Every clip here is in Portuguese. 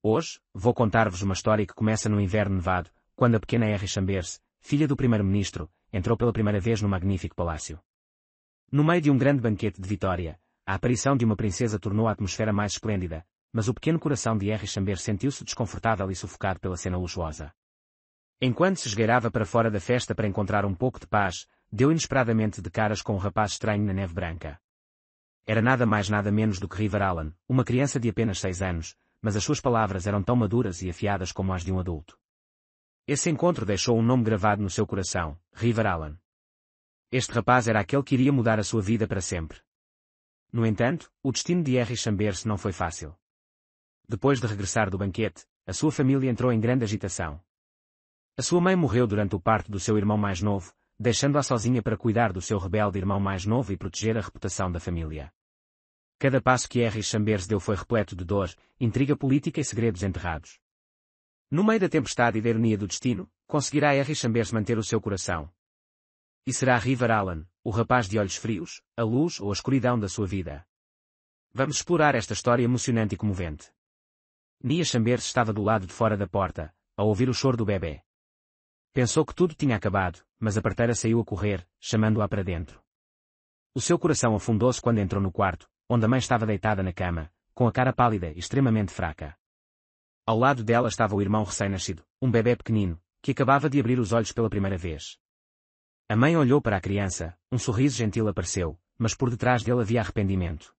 Hoje, vou contar-vos uma história que começa no inverno nevado, quando a pequena Henry Chambers, filha do primeiro-ministro, entrou pela primeira vez no magnífico palácio. No meio de um grande banquete de vitória, a aparição de uma princesa tornou a atmosfera mais esplêndida, mas o pequeno coração de Henry Chambers sentiu-se desconfortável e sufocado pela cena luxuosa. Enquanto se esgueirava para fora da festa para encontrar um pouco de paz, deu inesperadamente de caras com um rapaz estranho na neve branca. Era nada mais nada menos do que River Allen, uma criança de apenas 6 anos, mas as suas palavras eram tão maduras e afiadas como as de um adulto. Esse encontro deixou um nome gravado no seu coração, River Allen. Este rapaz era aquele que iria mudar a sua vida para sempre. No entanto, o destino de Henry Chambers não foi fácil. Depois de regressar do banquete, a sua família entrou em grande agitação. A sua mãe morreu durante o parto do seu irmão mais novo, deixando-a sozinha para cuidar do seu rebelde irmão mais novo e proteger a reputação da família. Cada passo que Henry Chambers deu foi repleto de dor, intriga política e segredos enterrados. No meio da tempestade e da ironia do destino, conseguirá Henry Chambers manter o seu coração? E será River Allen, o rapaz de olhos frios, a luz ou a escuridão da sua vida? Vamos explorar esta história emocionante e comovente. Nia Chambers estava do lado de fora da porta, a ouvir o choro do bebê. Pensou que tudo tinha acabado, mas a parteira saiu a correr, chamando-a para dentro. O seu coração afundou-se quando entrou no quarto, onde a mãe estava deitada na cama, com a cara pálida e extremamente fraca. Ao lado dela estava o irmão recém-nascido, um bebê pequenino, que acabava de abrir os olhos pela primeira vez. A mãe olhou para a criança, um sorriso gentil apareceu, mas por detrás dele havia arrependimento.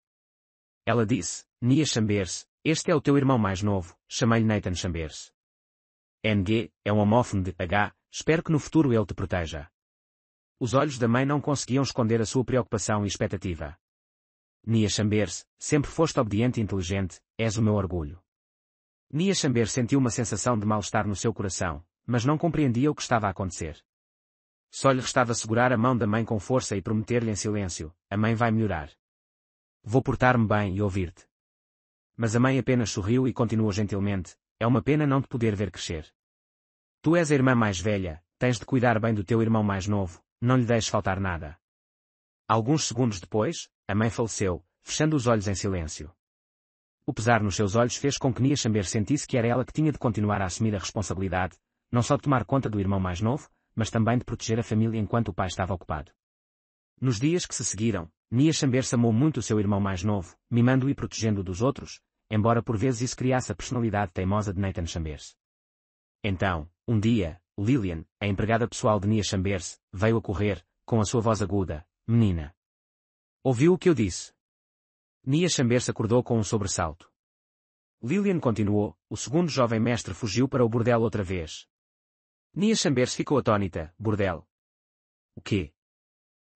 Ela disse: Nia Chambers, este é o teu irmão mais novo, chamei-lhe Nathan Chambers. NG, é um homófono de H, espero que no futuro ele te proteja. Os olhos da mãe não conseguiam esconder a sua preocupação e expectativa. Nia Chambers, sempre foste obediente e inteligente, és o meu orgulho. Nia Chambers sentiu uma sensação de mal-estar no seu coração, mas não compreendia o que estava a acontecer. Só lhe restava segurar a mão da mãe com força e prometer-lhe em silêncio: a mãe vai melhorar. Vou portar-me bem e ouvir-te. Mas a mãe apenas sorriu e continuou gentilmente: é uma pena não te poder ver crescer. Tu és a irmã mais velha, tens de cuidar bem do teu irmão mais novo, não lhe deixes faltar nada. Alguns segundos depois, a mãe faleceu, fechando os olhos em silêncio. O pesar nos seus olhos fez com que Nia Chambers sentisse que era ela que tinha de continuar a assumir a responsabilidade, não só de tomar conta do irmão mais novo, mas também de proteger a família enquanto o pai estava ocupado. Nos dias que se seguiram, Nia Chambers amou muito o seu irmão mais novo, mimando-o e protegendo-o dos outros, embora por vezes isso criasse a personalidade teimosa de Nathan Chambers. Então, um dia, Lillian, a empregada pessoal de Nia Chambers, veio a correr, com a sua voz aguda: menina. Ouviu o que eu disse? Nia Chambers acordou com um sobressalto. Lillian continuou: o segundo jovem mestre fugiu para o bordel outra vez. Nia Chambers ficou atônita: bordel? O quê?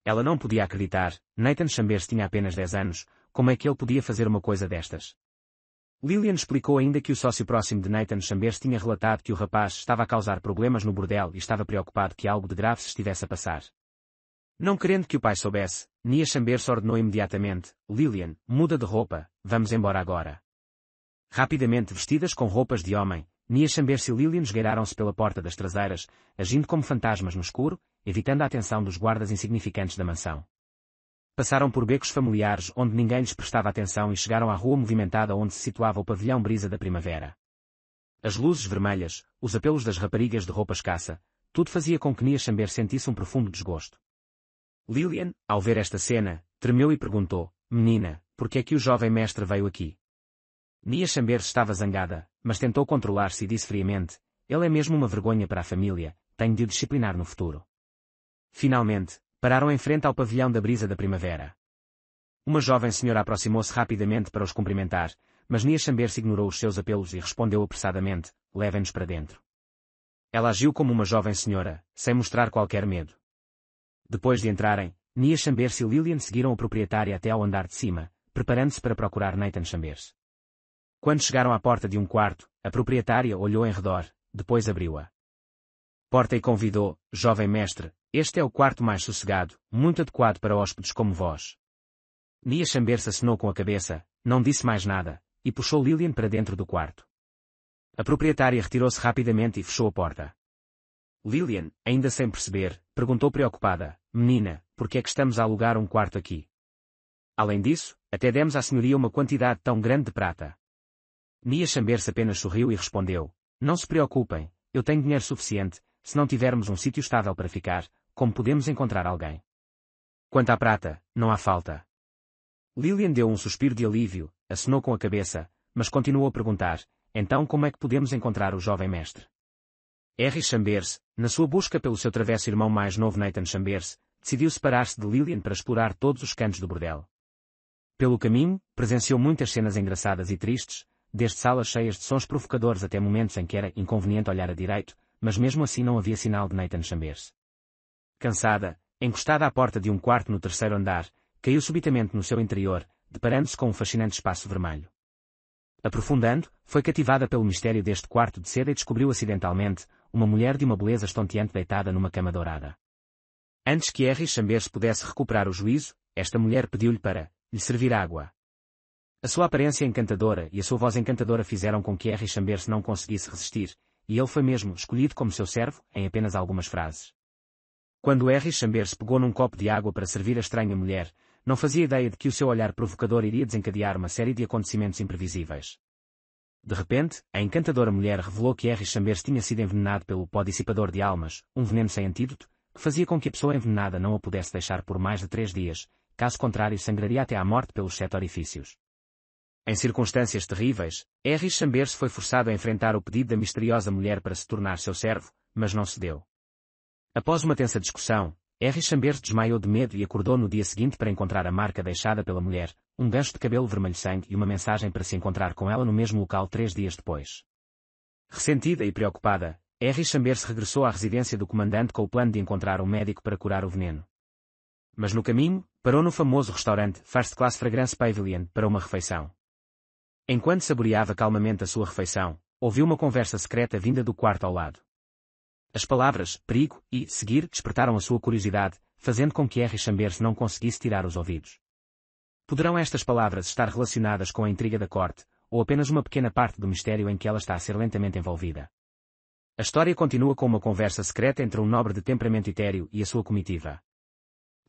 Ela não podia acreditar, Nathan Chambers tinha apenas 10 anos, como é que ele podia fazer uma coisa destas? Lillian explicou ainda que o sócio próximo de Nathan Chambers tinha relatado que o rapaz estava a causar problemas no bordel e estava preocupado que algo de grave se estivesse a passar. Não querendo que o pai soubesse, Nia Chambers ordenou imediatamente: Lillian, muda de roupa, vamos embora agora. Rapidamente vestidas com roupas de homem, Nia Chambers e Lillian esgueiraram-se pela porta das traseiras, agindo como fantasmas no escuro, evitando a atenção dos guardas insignificantes da mansão. Passaram por becos familiares onde ninguém lhes prestava atenção e chegaram à rua movimentada onde se situava o pavilhão Brisa da Primavera. As luzes vermelhas, os apelos das raparigas de roupa escassa, tudo fazia com que Nia Chambers sentisse um profundo desgosto. Lillian, ao ver esta cena, tremeu e perguntou: menina, por que é que o jovem mestre veio aqui? Nia Chambers estava zangada, mas tentou controlar-se e disse friamente: ele é mesmo uma vergonha para a família, tenho de o disciplinar no futuro. Finalmente, pararam em frente ao pavilhão da Brisa da Primavera. Uma jovem senhora aproximou-se rapidamente para os cumprimentar, mas Nia Chambers ignorou os seus apelos e respondeu apressadamente: levem-nos para dentro. Ela agiu como uma jovem senhora, sem mostrar qualquer medo. Depois de entrarem, Nia Chambers e Lillian seguiram a proprietária até ao andar de cima, preparando-se para procurar Nathan Chambers. Quando chegaram à porta de um quarto, a proprietária olhou em redor, depois abriu-a porta e convidou: jovem mestre, este é o quarto mais sossegado, muito adequado para hóspedes como vós. Nia Chambers acenou com a cabeça, não disse mais nada, e puxou Lillian para dentro do quarto. A proprietária retirou-se rapidamente e fechou a porta. Lillian, ainda sem perceber, perguntou preocupada: menina, por que é que estamos a alugar um quarto aqui? Além disso, até demos à senhoria uma quantidade tão grande de prata. Nia Chambers apenas sorriu e respondeu: Não se preocupem, eu tenho dinheiro suficiente, se não tivermos um sítio estável para ficar, como podemos encontrar alguém? Quanto à prata, não há falta. Lillian deu um suspiro de alívio, acenou com a cabeça, mas continuou a perguntar: Então como é que podemos encontrar o jovem mestre? Henry Chambers, na sua busca pelo seu travesso irmão mais novo Nathan Chambers, decidiu separar-se de Lillian para explorar todos os cantos do bordel. Pelo caminho, presenciou muitas cenas engraçadas e tristes, desde salas cheias de sons provocadores até momentos em que era inconveniente olhar a direito, mas mesmo assim não havia sinal de Nathan Chambers. Cansada, encostada à porta de um quarto no terceiro andar, caiu subitamente no seu interior, deparando-se com um fascinante espaço vermelho. Aprofundando, foi cativada pelo mistério deste quarto de seda e descobriu acidentalmente uma mulher de uma beleza estonteante deitada numa cama dourada. Antes que Henry Chambers pudesse recuperar o juízo, esta mulher pediu-lhe para lhe servir água. A sua aparência encantadora e a sua voz encantadora fizeram com que Henry Chambers não conseguisse resistir, e ele foi mesmo escolhido como seu servo, em apenas algumas frases. Quando Henry Chambers pegou num copo de água para servir a estranha mulher, não fazia ideia de que o seu olhar provocador iria desencadear uma série de acontecimentos imprevisíveis. De repente, a encantadora mulher revelou que Henry Chambers tinha sido envenenado pelo pó dissipador de almas, um veneno sem antídoto, que fazia com que a pessoa envenenada não a pudesse deixar por mais de 3 dias, caso contrário sangraria até à morte pelos 7 orifícios. Em circunstâncias terríveis, Henry Chambers foi forçado a enfrentar o pedido da misteriosa mulher para se tornar seu servo, mas não cedeu. Após uma tensa discussão, Henry Chambers desmaiou de medo e acordou no dia seguinte para encontrar a marca deixada pela mulher, um gancho de cabelo vermelho-sangue e uma mensagem para se encontrar com ela no mesmo local 3 dias depois. Ressentida e preocupada, Henry Chambers regressou à residência do comandante com o plano de encontrar um médico para curar o veneno. Mas no caminho, parou no famoso restaurante First Class Fragrance Pavilion para uma refeição. Enquanto saboreava calmamente a sua refeição, ouviu uma conversa secreta vinda do quarto ao lado. As palavras perigo e seguir despertaram a sua curiosidade, fazendo com que Henry Chambers não conseguisse tirar os ouvidos. Poderão estas palavras estar relacionadas com a intriga da corte, ou apenas uma pequena parte do mistério em que ela está a ser lentamente envolvida? A história continua com uma conversa secreta entre um nobre de temperamento etéreo e a sua comitiva.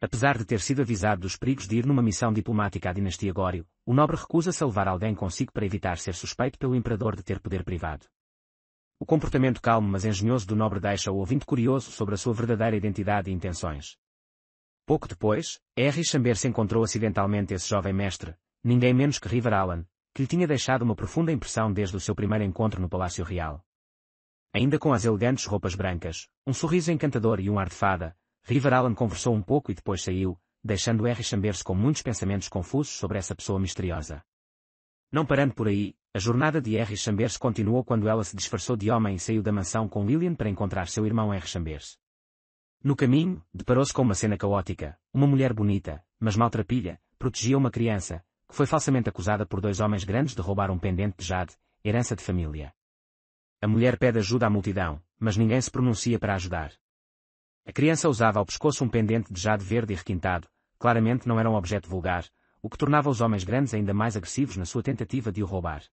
Apesar de ter sido avisado dos perigos de ir numa missão diplomática à dinastia Gório, o nobre recusa-se a levar alguém consigo para evitar ser suspeito pelo imperador de ter poder privado. O comportamento calmo mas engenhoso do nobre deixa o ouvinte curioso sobre a sua verdadeira identidade e intenções. Pouco depois, Henry Chambers encontrou acidentalmente esse jovem mestre, ninguém menos que River Allen, que lhe tinha deixado uma profunda impressão desde o seu primeiro encontro no Palácio Real. Ainda com as elegantes roupas brancas, um sorriso encantador e um ar de fada, River Allen conversou um pouco e depois saiu, deixando Henry Chambers com muitos pensamentos confusos sobre essa pessoa misteriosa. Não parando por aí, a jornada de Henry Chambers continuou quando ela se disfarçou de homem e saiu da mansão com Lillian para encontrar seu irmão Henry Chambers. No caminho, deparou-se com uma cena caótica. Uma mulher bonita, mas maltrapilha, protegia uma criança, que foi falsamente acusada por 2 homens grandes de roubar um pendente de jade, herança de família. A mulher pede ajuda à multidão, mas ninguém se pronuncia para ajudar. A criança usava ao pescoço um pendente de jade verde e requintado, claramente não era um objeto vulgar, o que tornava os homens grandes ainda mais agressivos na sua tentativa de o roubar.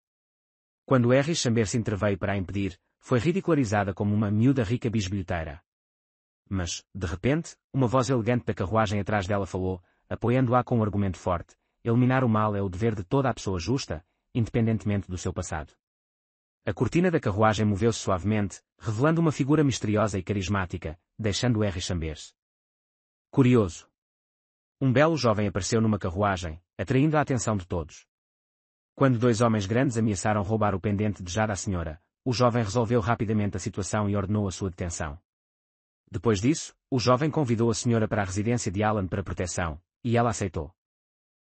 Quando Henry Chambers interveio para a impedir, foi ridicularizada como uma miúda rica bisbilhoteira. Mas, de repente, uma voz elegante da carruagem atrás dela falou, apoiando-a com um argumento forte: eliminar o mal é o dever de toda a pessoa justa, independentemente do seu passado. A cortina da carruagem moveu-se suavemente, revelando uma figura misteriosa e carismática, deixando Henry Chambers curioso. Um belo jovem apareceu numa carruagem, atraindo a atenção de todos. Quando 2 homens grandes ameaçaram roubar o pendente de jade à senhora, o jovem resolveu rapidamente a situação e ordenou a sua detenção. Depois disso, o jovem convidou a senhora para a residência de Alan para proteção, e ela aceitou.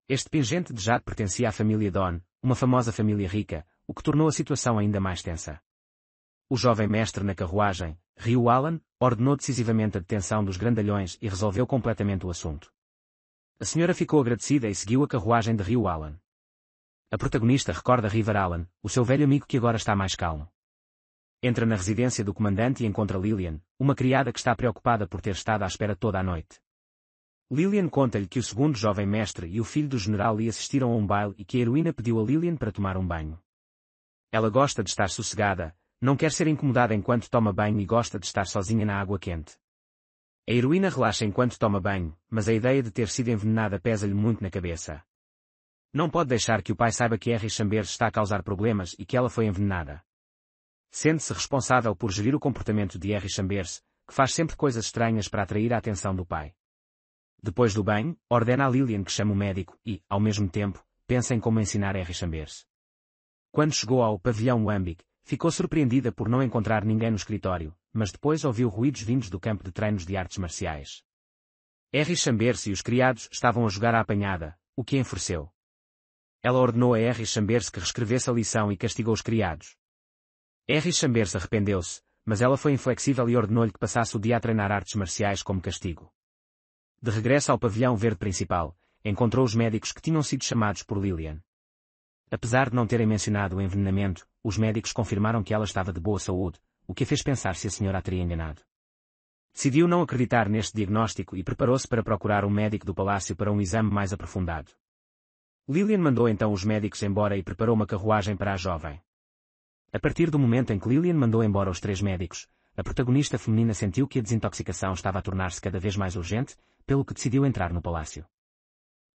Este pingente de jade pertencia à família Don, uma famosa família rica, o que tornou a situação ainda mais tensa. O jovem mestre na carruagem, Ryu Alan, ordenou decisivamente a detenção dos grandalhões e resolveu completamente o assunto. A senhora ficou agradecida e seguiu a carruagem de Ryu Alan. A protagonista recorda River Allen, o seu velho amigo que agora está mais calmo. Entra na residência do comandante e encontra Lillian, uma criada que está preocupada por ter estado à espera toda a noite. Lillian conta-lhe que o segundo jovem mestre e o filho do general lhe assistiram a um baile e que a heroína pediu a Lillian para tomar um banho. Ela gosta de estar sossegada, não quer ser incomodada enquanto toma banho e gosta de estar sozinha na água quente. A heroína relaxa enquanto toma banho, mas a ideia de ter sido envenenada pesa-lhe muito na cabeça. Não pode deixar que o pai saiba que Harry Chambers está a causar problemas e que ela foi envenenada. Sente-se responsável por gerir o comportamento de Harry Chambers, que faz sempre coisas estranhas para atrair a atenção do pai. Depois do banho, ordena a Lillian que chame o médico e, ao mesmo tempo, pensa em como ensinar Harry Chambers. Quando chegou ao pavilhão Wambik, ficou surpreendida por não encontrar ninguém no escritório, mas depois ouviu ruídos vindos do campo de treinos de artes marciais. Harry Chambers e os criados estavam a jogar à apanhada, o que a enfureceu. Ela ordenou a Harry Chambers que reescrevesse a lição e castigou os criados. Harry Chambers arrependeu-se, mas ela foi inflexível e ordenou-lhe que passasse o dia a treinar artes marciais como castigo. De regresso ao pavilhão verde principal, encontrou os médicos que tinham sido chamados por Lillian. Apesar de não terem mencionado o envenenamento, os médicos confirmaram que ela estava de boa saúde, o que a fez pensar se a senhora a teria enganado. Decidiu não acreditar neste diagnóstico e preparou-se para procurar um médico do palácio para um exame mais aprofundado. Lillian mandou então os médicos embora e preparou uma carruagem para a jovem. A partir do momento em que Lillian mandou embora os 3 médicos, a protagonista feminina sentiu que a desintoxicação estava a tornar-se cada vez mais urgente, pelo que decidiu entrar no palácio.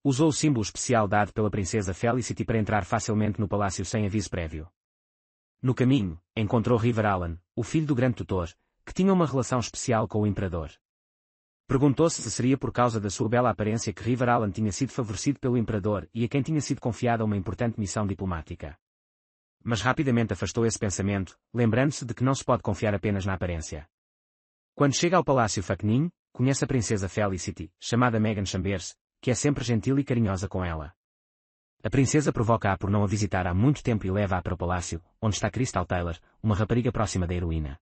Usou o símbolo especial dado pela princesa Felicity para entrar facilmente no palácio sem aviso prévio. No caminho, encontrou River Allen, o filho do grande tutor, que tinha uma relação especial com o imperador. Perguntou-se se seria por causa da sua bela aparência que River Allen tinha sido favorecido pelo imperador e a quem tinha sido confiada uma importante missão diplomática. Mas rapidamente afastou esse pensamento, lembrando-se de que não se pode confiar apenas na aparência. Quando chega ao palácio Facnin, conhece a princesa Felicity, chamada Meghan Chambers, que é sempre gentil e carinhosa com ela. A princesa provoca-a por não a visitar há muito tempo e leva-a para o palácio, onde está Crystal Taylor, uma rapariga próxima da heroína.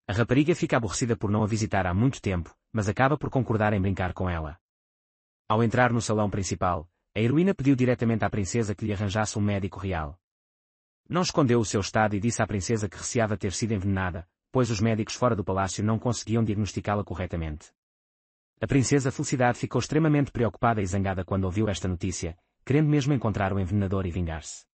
A rapariga fica aborrecida por não a visitar há muito tempo, mas acaba por concordar em brincar com ela. Ao entrar no salão principal, a heroína pediu diretamente à princesa que lhe arranjasse um médico real. Não escondeu o seu estado e disse à princesa que receava ter sido envenenada, pois os médicos fora do palácio não conseguiam diagnosticá-la corretamente. A princesa Felicidade ficou extremamente preocupada e zangada quando ouviu esta notícia, querendo mesmo encontrar o envenenador e vingar-se.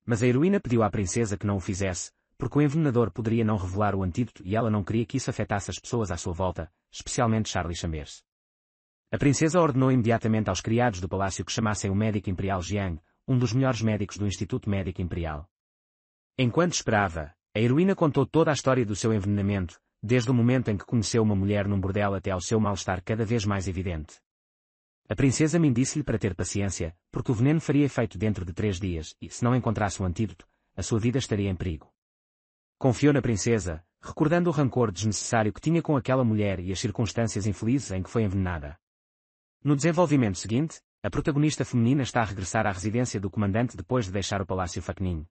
Mas a heroína pediu à princesa que não o fizesse, porque o envenenador poderia não revelar o antídoto e ela não queria que isso afetasse as pessoas à sua volta, especialmente Charlie Chambers. A princesa ordenou imediatamente aos criados do palácio que chamassem o médico imperial Jiang, um dos melhores médicos do Instituto Médico Imperial. Enquanto esperava, a heroína contou toda a história do seu envenenamento, desde o momento em que conheceu uma mulher num bordel até ao seu mal-estar cada vez mais evidente. A princesa Min disse-lhe para ter paciência, porque o veneno faria efeito dentro de 3 dias e, se não encontrasse um antídoto, a sua vida estaria em perigo. Confiou na princesa, recordando o rancor desnecessário que tinha com aquela mulher e as circunstâncias infelizes em que foi envenenada. No desenvolvimento seguinte, a protagonista feminina está a regressar à residência do comandante depois de deixar o palácio Facnin.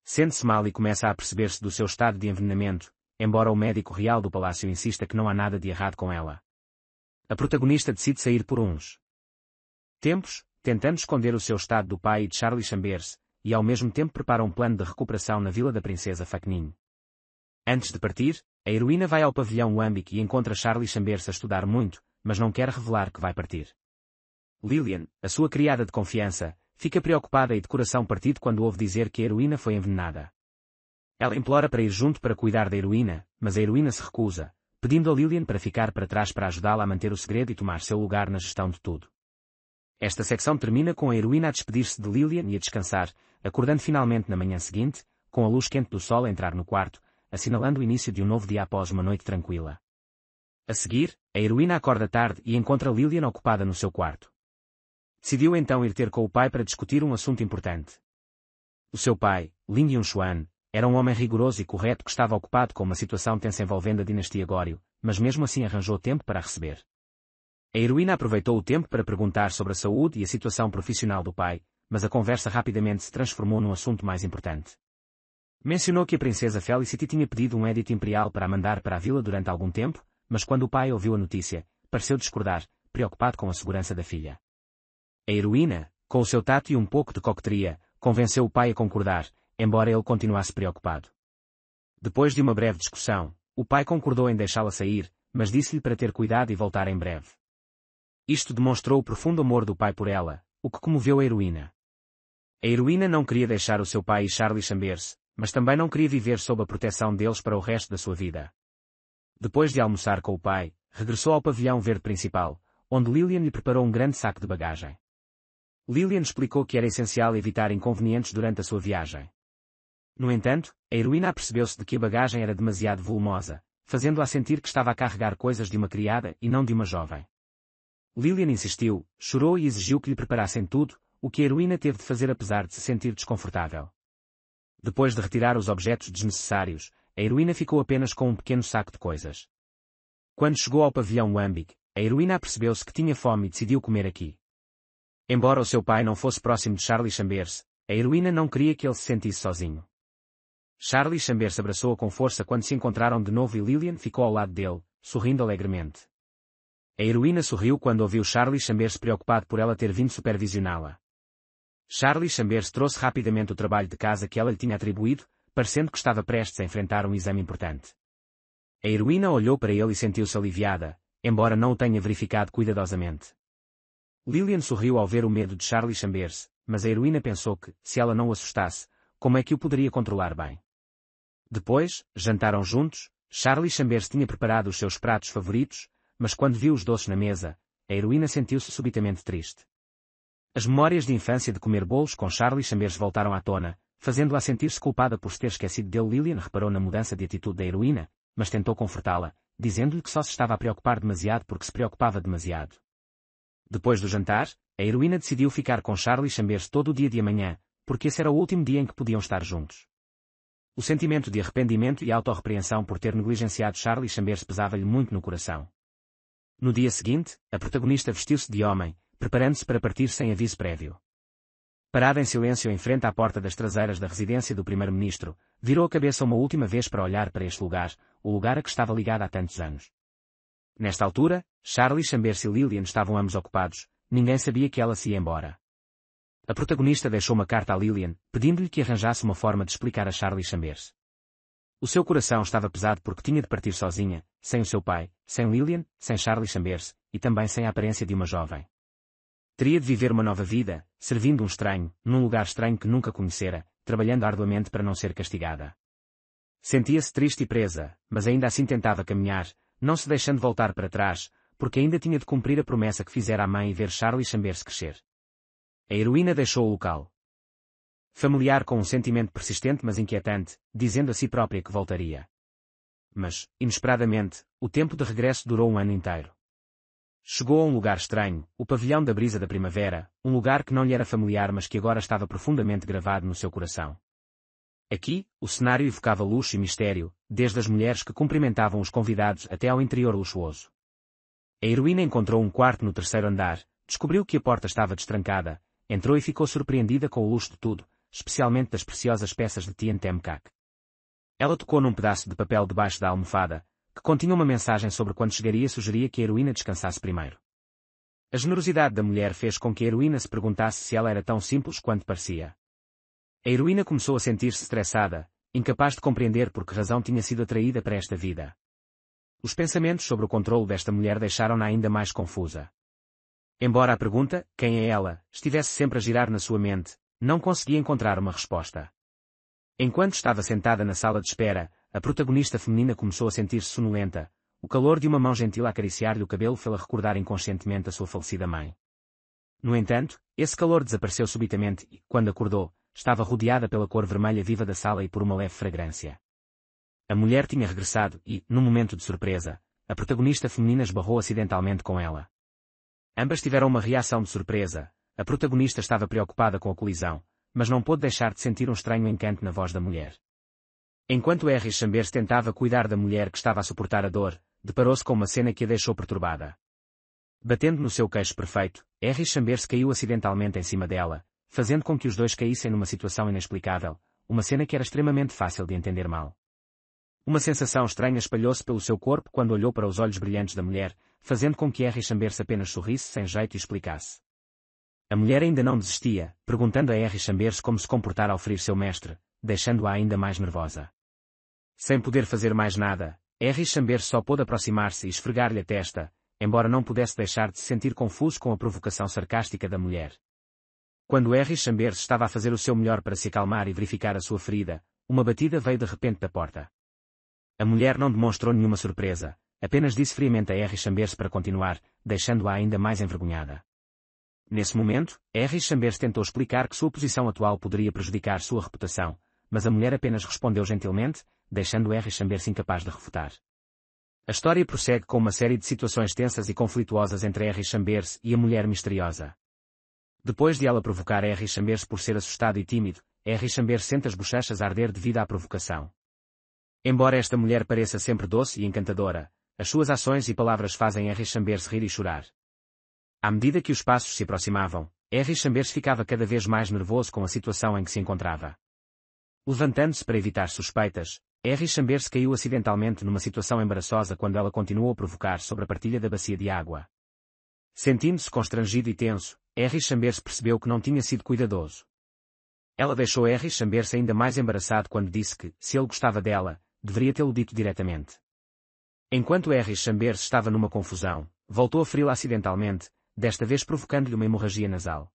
Sente-se mal e começa a perceber-se do seu estado de envenenamento, embora o médico real do palácio insista que não há nada de errado com ela. A protagonista decide sair por uns tempos, tentando esconder o seu estado do pai e de Charlie Chambers, e ao mesmo tempo prepara um plano de recuperação na vila da princesa Facnin. Antes de partir, a heroína vai ao pavilhão Wambik e encontra Charlie Chambers a estudar muito, mas não quer revelar que vai partir. Lillian, a sua criada de confiança, fica preocupada e de coração partido quando ouve dizer que a heroína foi envenenada. Ela implora para ir junto para cuidar da heroína, mas a heroína se recusa, pedindo a Lillian para ficar para trás para ajudá-la a manter o segredo e tomar seu lugar na gestão de tudo. Esta secção termina com a heroína a despedir-se de Lillian e a descansar, acordando finalmente na manhã seguinte, com a luz quente do sol a entrar no quarto, assinalando o início de um novo dia após uma noite tranquila. A seguir, a heroína acorda tarde e encontra Lillian ocupada no seu quarto. Decidiu então ir ter com o pai para discutir um assunto importante. O seu pai, Lin Yunshuan, era um homem rigoroso e correto que estava ocupado com uma situação tensa envolvendo a dinastia Goryeo, mas mesmo assim arranjou tempo para a receber. A heroína aproveitou o tempo para perguntar sobre a saúde e a situação profissional do pai, mas a conversa rapidamente se transformou num assunto mais importante. Mencionou que a princesa Felicity tinha pedido um edito imperial para a mandar para a vila durante algum tempo, mas quando o pai ouviu a notícia, pareceu discordar, preocupado com a segurança da filha. A heroína, com o seu tato e um pouco de coqueteria, convenceu o pai a concordar, embora ele continuasse preocupado. Depois de uma breve discussão, o pai concordou em deixá-la sair, mas disse-lhe para ter cuidado e voltar em breve. Isto demonstrou o profundo amor do pai por ela, o que comoveu a heroína. A heroína não queria deixar o seu pai e Charlie Chambers, mas também não queria viver sob a proteção deles para o resto da sua vida. Depois de almoçar com o pai, regressou ao pavilhão verde principal, onde Lillian lhe preparou um grande saco de bagagem. Lillian explicou que era essencial evitar inconvenientes durante a sua viagem. No entanto, a heroína apercebeu-se de que a bagagem era demasiado volumosa, fazendo-a sentir que estava a carregar coisas de uma criada e não de uma jovem. Lillian insistiu, chorou e exigiu que lhe preparassem tudo, o que a heroína teve de fazer apesar de se sentir desconfortável. Depois de retirar os objetos desnecessários, a heroína ficou apenas com um pequeno saco de coisas. Quando chegou ao pavilhão Wambik, a heroína apercebeu-se que tinha fome e decidiu comer aqui. Embora o seu pai não fosse próximo de Charlie Chambers, a heroína não queria que ele se sentisse sozinho. Charlie Chambers abraçou-a com força quando se encontraram de novo e Lillian ficou ao lado dele, sorrindo alegremente. A heroína sorriu quando ouviu Charlie Chambers preocupado por ela ter vindo supervisioná-la. Charlie Chambers trouxe rapidamente o trabalho de casa que ela lhe tinha atribuído, parecendo que estava prestes a enfrentar um exame importante. A heroína olhou para ele e sentiu-se aliviada, embora não o tenha verificado cuidadosamente. Lillian sorriu ao ver o medo de Charlie Chambers, mas a heroína pensou que, se ela não o assustasse, como é que o poderia controlar bem? Depois, jantaram juntos. Charlie Chambers tinha preparado os seus pratos favoritos, mas quando viu os doces na mesa, a heroína sentiu-se subitamente triste. As memórias de infância de comer bolos com Charlie Chambers voltaram à tona, fazendo-a sentir-se culpada por se ter esquecido dele. Lillian reparou na mudança de atitude da heroína, mas tentou confortá-la, dizendo-lhe que só se estava a preocupar demasiado porque se preocupava demasiado. Depois do jantar, a heroína decidiu ficar com Charlie Chambers todo o dia de amanhã, porque esse era o último dia em que podiam estar juntos. O sentimento de arrependimento e autorrepreensão por ter negligenciado Charlie Chambers pesava-lhe muito no coração. No dia seguinte, a protagonista vestiu-se de homem, preparando-se para partir sem aviso prévio. Parada em silêncio em frente à porta das traseiras da residência do primeiro-ministro, virou a cabeça uma última vez para olhar para este lugar, o lugar a que estava ligada há tantos anos. Nesta altura, Charlie Chambers e Lillian estavam ambos ocupados, ninguém sabia que ela se ia embora. A protagonista deixou uma carta a Lillian, pedindo-lhe que arranjasse uma forma de explicar a Charlie Chambers. O seu coração estava pesado porque tinha de partir sozinha, sem o seu pai, sem Lillian, sem Charlie Chambers, e também sem a aparência de uma jovem. Teria de viver uma nova vida, servindo um estranho, num lugar estranho que nunca conhecera, trabalhando arduamente para não ser castigada. Sentia-se triste e presa, mas ainda assim tentava caminhar, não se deixando voltar para trás, porque ainda tinha de cumprir a promessa que fizera à mãe e ver Charlie Chambers crescer. A heroína deixou o local. Familiar com um sentimento persistente mas inquietante, dizendo a si própria que voltaria. Mas, inesperadamente, o tempo de regresso durou um ano inteiro. Chegou a um lugar estranho, o pavilhão da brisa da primavera, um lugar que não lhe era familiar mas que agora estava profundamente gravado no seu coração. Aqui, o cenário evocava luxo e mistério, desde as mulheres que cumprimentavam os convidados até ao interior luxuoso. A heroína encontrou um quarto no terceiro andar, descobriu que a porta estava destrancada, entrou e ficou surpreendida com o luxo de tudo, especialmente das preciosas peças de Tiantemkak. Ela tocou num pedaço de papel debaixo da almofada, que continha uma mensagem sobre quando chegaria e sugeria que a heroína descansasse primeiro. A generosidade da mulher fez com que a heroína se perguntasse se ela era tão simples quanto parecia. A heroína começou a sentir-se estressada, incapaz de compreender por que razão tinha sido atraída para esta vida. Os pensamentos sobre o controle desta mulher deixaram-na ainda mais confusa. Embora a pergunta, quem é ela, estivesse sempre a girar na sua mente, não conseguia encontrar uma resposta. Enquanto estava sentada na sala de espera, a protagonista feminina começou a sentir-se sonolenta, o calor de uma mão gentil a acariciar-lhe o cabelo fê-la recordar inconscientemente a sua falecida mãe. No entanto, esse calor desapareceu subitamente e, quando acordou, estava rodeada pela cor vermelha viva da sala e por uma leve fragrância. A mulher tinha regressado e, num momento de surpresa, a protagonista feminina esbarrou acidentalmente com ela. Ambas tiveram uma reação de surpresa, a protagonista estava preocupada com a colisão, mas não pôde deixar de sentir um estranho encanto na voz da mulher. Enquanto Harry Chambers tentava cuidar da mulher que estava a suportar a dor, deparou-se com uma cena que a deixou perturbada. Batendo no seu queixo perfeito, Harry Chambers caiu acidentalmente em cima dela, fazendo com que os dois caíssem numa situação inexplicável, uma cena que era extremamente fácil de entender mal. Uma sensação estranha espalhou-se pelo seu corpo quando olhou para os olhos brilhantes da mulher, fazendo com que Harry Chambers apenas sorrisse sem jeito e explicasse. A mulher ainda não desistia, perguntando a Harry Chambers como se comportar ao ferir seu mestre, deixando-a ainda mais nervosa. Sem poder fazer mais nada, Harry Chambers só pôde aproximar-se e esfregar-lhe a testa, embora não pudesse deixar de se sentir confuso com a provocação sarcástica da mulher. Quando Harry Chambers estava a fazer o seu melhor para se acalmar e verificar a sua ferida, uma batida veio de repente da porta. A mulher não demonstrou nenhuma surpresa, apenas disse friamente a Harry Chambers para continuar, deixando-a ainda mais envergonhada. Nesse momento, Henry Chambers tentou explicar que sua posição atual poderia prejudicar sua reputação, mas a mulher apenas respondeu gentilmente, deixando Henry Chambers incapaz de refutar. A história prossegue com uma série de situações tensas e conflituosas entre Henry Chambers e a mulher misteriosa. Depois de ela provocar Henry Chambers por ser assustado e tímido, Henry Chambers sente as bochechas a arder devido à provocação. Embora esta mulher pareça sempre doce e encantadora, as suas ações e palavras fazem Henry Chambers rir e chorar. À medida que os passos se aproximavam, Henry Chambers ficava cada vez mais nervoso com a situação em que se encontrava. Levantando-se para evitar suspeitas, Henry Chambers caiu acidentalmente numa situação embaraçosa quando ela continuou a provocar sobre a partilha da bacia de água. Sentindo-se constrangido e tenso, Henry Chambers percebeu que não tinha sido cuidadoso. Ela deixou Henry Chambers ainda mais embaraçado quando disse que, se ele gostava dela, deveria tê-lo dito diretamente. Enquanto Henry Chambers estava numa confusão, voltou a feri-la acidentalmente, desta vez provocando-lhe uma hemorragia nasal.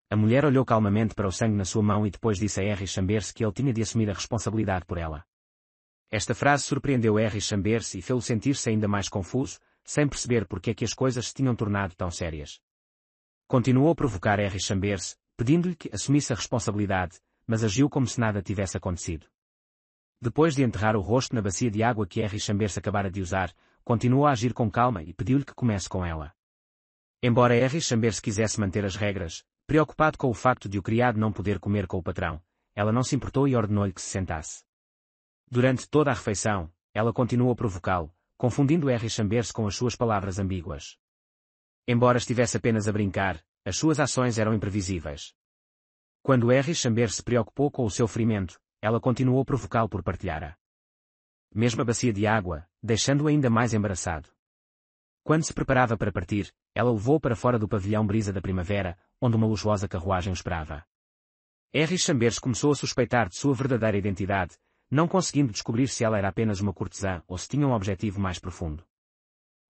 A mulher olhou calmamente para o sangue na sua mão e depois disse a Henry Chambers que ele tinha de assumir a responsabilidade por ela. Esta frase surpreendeu Henry Chambers e fê-lo sentir-se ainda mais confuso, sem perceber porque é que as coisas se tinham tornado tão sérias. Continuou a provocar Henry Chambers, pedindo-lhe que assumisse a responsabilidade, mas agiu como se nada tivesse acontecido. Depois de enterrar o rosto na bacia de água que Henry Chambers acabara de usar, continuou a agir com calma e pediu-lhe que comece com ela. Embora Henry Chambers quisesse manter as regras, preocupado com o facto de o criado não poder comer com o patrão, ela não se importou e ordenou-lhe que se sentasse. Durante toda a refeição, ela continuou a provocá-lo, confundindo Henry Chambers com as suas palavras ambíguas. Embora estivesse apenas a brincar, as suas ações eram imprevisíveis. Quando Henry Chambers se preocupou com o seu ferimento, ela continuou a provocá-lo por partilhar a mesma bacia de água, deixando-o ainda mais embaraçado. Quando se preparava para partir, ela o levou para fora do pavilhão Brisa da Primavera, onde uma luxuosa carruagem o esperava. Henry Chambers começou a suspeitar de sua verdadeira identidade, não conseguindo descobrir se ela era apenas uma cortesã ou se tinha um objetivo mais profundo.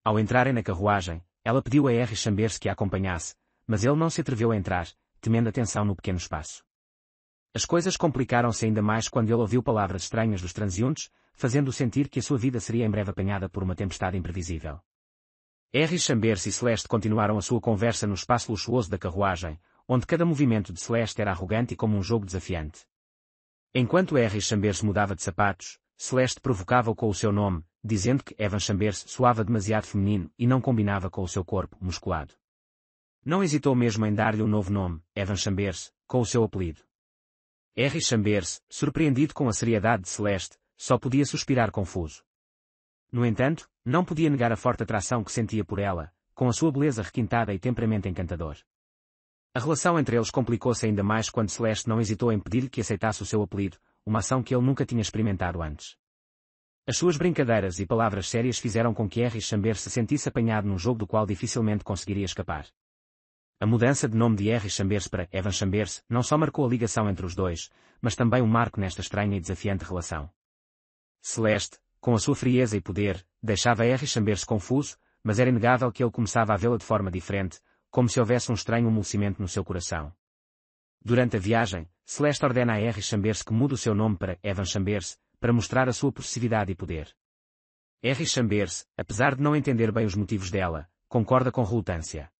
Ao entrarem na carruagem, ela pediu a Henry Chambers que a acompanhasse, mas ele não se atreveu a entrar, temendo a tensão no pequeno espaço. As coisas complicaram-se ainda mais quando ele ouviu palavras estranhas dos transeuntes, fazendo-o sentir que a sua vida seria em breve apanhada por uma tempestade imprevisível. Henry Chambers e Celeste continuaram a sua conversa no espaço luxuoso da carruagem, onde cada movimento de Celeste era arrogante e como um jogo desafiante. Enquanto Henry Chambers mudava de sapatos, Celeste provocava-o com o seu nome, dizendo que Evan Chambers soava demasiado feminino e não combinava com o seu corpo musculado. Não hesitou mesmo em dar-lhe um novo nome, Evan Chambers, com o seu apelido. Henry Chambers, surpreendido com a seriedade de Celeste, só podia suspirar confuso. No entanto, não podia negar a forte atração que sentia por ela, com a sua beleza requintada e temperamento encantador. A relação entre eles complicou-se ainda mais quando Celeste não hesitou em pedir-lhe que aceitasse o seu apelido, uma ação que ele nunca tinha experimentado antes. As suas brincadeiras e palavras sérias fizeram com que Henry Chambers se sentisse apanhado num jogo do qual dificilmente conseguiria escapar. A mudança de nome de Henry Chambers para Evan Chambers não só marcou a ligação entre os dois, mas também um marco nesta estranha e desafiante relação. Celeste, com a sua frieza e poder, deixava Henry Chambers confuso, mas era inegável que ele começava a vê-la de forma diferente, como se houvesse um estranho amolecimento no seu coração. Durante a viagem, Celeste ordena a Henry Chambers que mude o seu nome para Evan Chambers, para mostrar a sua possessividade e poder. Henry Chambers, apesar de não entender bem os motivos dela, concorda com relutância.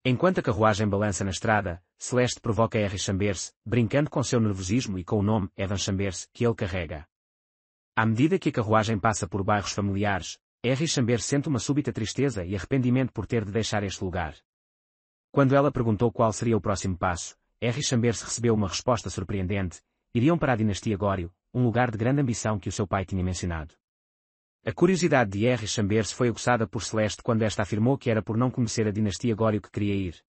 Enquanto a carruagem balança na estrada, Celeste provoca Henry Chambers, brincando com seu nervosismo e com o nome Evan Chambers que ele carrega. À medida que a carruagem passa por bairros familiares, Henry Chambers sente uma súbita tristeza e arrependimento por ter de deixar este lugar. Quando ela perguntou qual seria o próximo passo, Henry Chambers recebeu uma resposta surpreendente: iriam para a dinastia Gório, um lugar de grande ambição que o seu pai tinha mencionado. A curiosidade de Henry Chambers foi aguçada por Celeste quando esta afirmou que era por não conhecer a dinastia Gório que queria ir.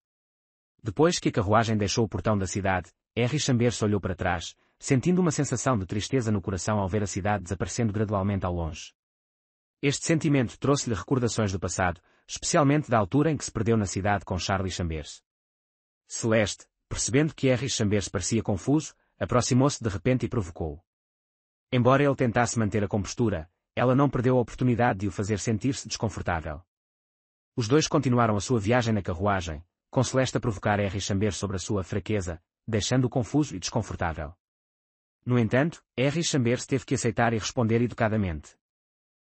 Depois que a carruagem deixou o portão da cidade, Henry Chambers olhou para trás, sentindo uma sensação de tristeza no coração ao ver a cidade desaparecendo gradualmente ao longe. Este sentimento trouxe-lhe recordações do passado, especialmente da altura em que se perdeu na cidade com Charlie Chambers. Celeste, percebendo que Henry Chambers parecia confuso, aproximou-se de repente e provocou-o. Embora ele tentasse manter a compostura, ela não perdeu a oportunidade de o fazer sentir-se desconfortável. Os dois continuaram a sua viagem na carruagem, com Celeste a provocar Henry Chambers sobre a sua fraqueza, deixando-o confuso e desconfortável. No entanto, Henry Chambers teve que aceitar e responder educadamente.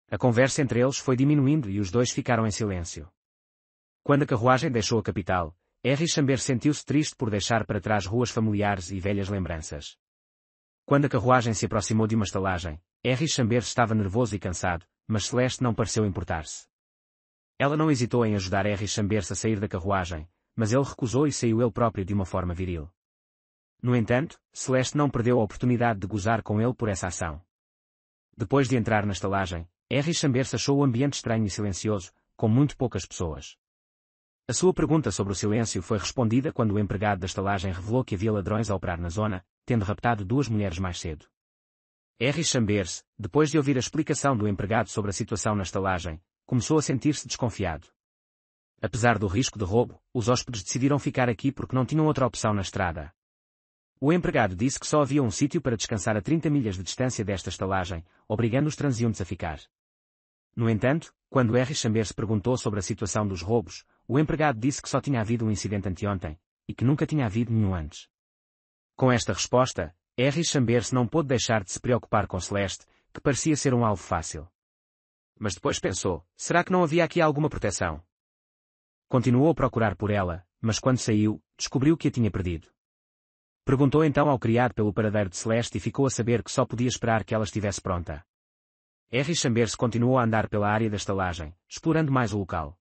A conversa entre eles foi diminuindo e os dois ficaram em silêncio. Quando a carruagem deixou a capital, Henry Chambers sentiu-se triste por deixar para trás ruas familiares e velhas lembranças. Quando a carruagem se aproximou de uma estalagem, Henry Chambers estava nervoso e cansado, mas Celeste não pareceu importar-se. Ela não hesitou em ajudar Henry Chambers a sair da carruagem, mas ele recusou e saiu ele próprio de uma forma viril. No entanto, Celeste não perdeu a oportunidade de gozar com ele por essa ação. Depois de entrar na estalagem, Henry Chambers achou o ambiente estranho e silencioso, com muito poucas pessoas. A sua pergunta sobre o silêncio foi respondida quando o empregado da estalagem revelou que havia ladrões a operar na zona, tendo raptado 2 mulheres mais cedo. Henry Chambers, depois de ouvir a explicação do empregado sobre a situação na estalagem, começou a sentir-se desconfiado. Apesar do risco de roubo, os hóspedes decidiram ficar aqui porque não tinham outra opção na estrada. O empregado disse que só havia um sítio para descansar a 30 milhas de distância desta estalagem, obrigando os transeuntes a ficar. No entanto, quando Henry Chambers perguntou sobre a situação dos roubos, o empregado disse que só tinha havido um incidente anteontem, e que nunca tinha havido nenhum antes. Com esta resposta, Henry Chambers não pôde deixar de se preocupar com Celeste, que parecia ser um alvo fácil. Mas depois pensou, será que não havia aqui alguma proteção? Continuou a procurar por ela, mas quando saiu, descobriu que a tinha perdido. Perguntou então ao criado pelo paradeiro de Celeste e ficou a saber que só podia esperar que ela estivesse pronta. Henry Chambers continuou a andar pela área da estalagem, explorando mais o local.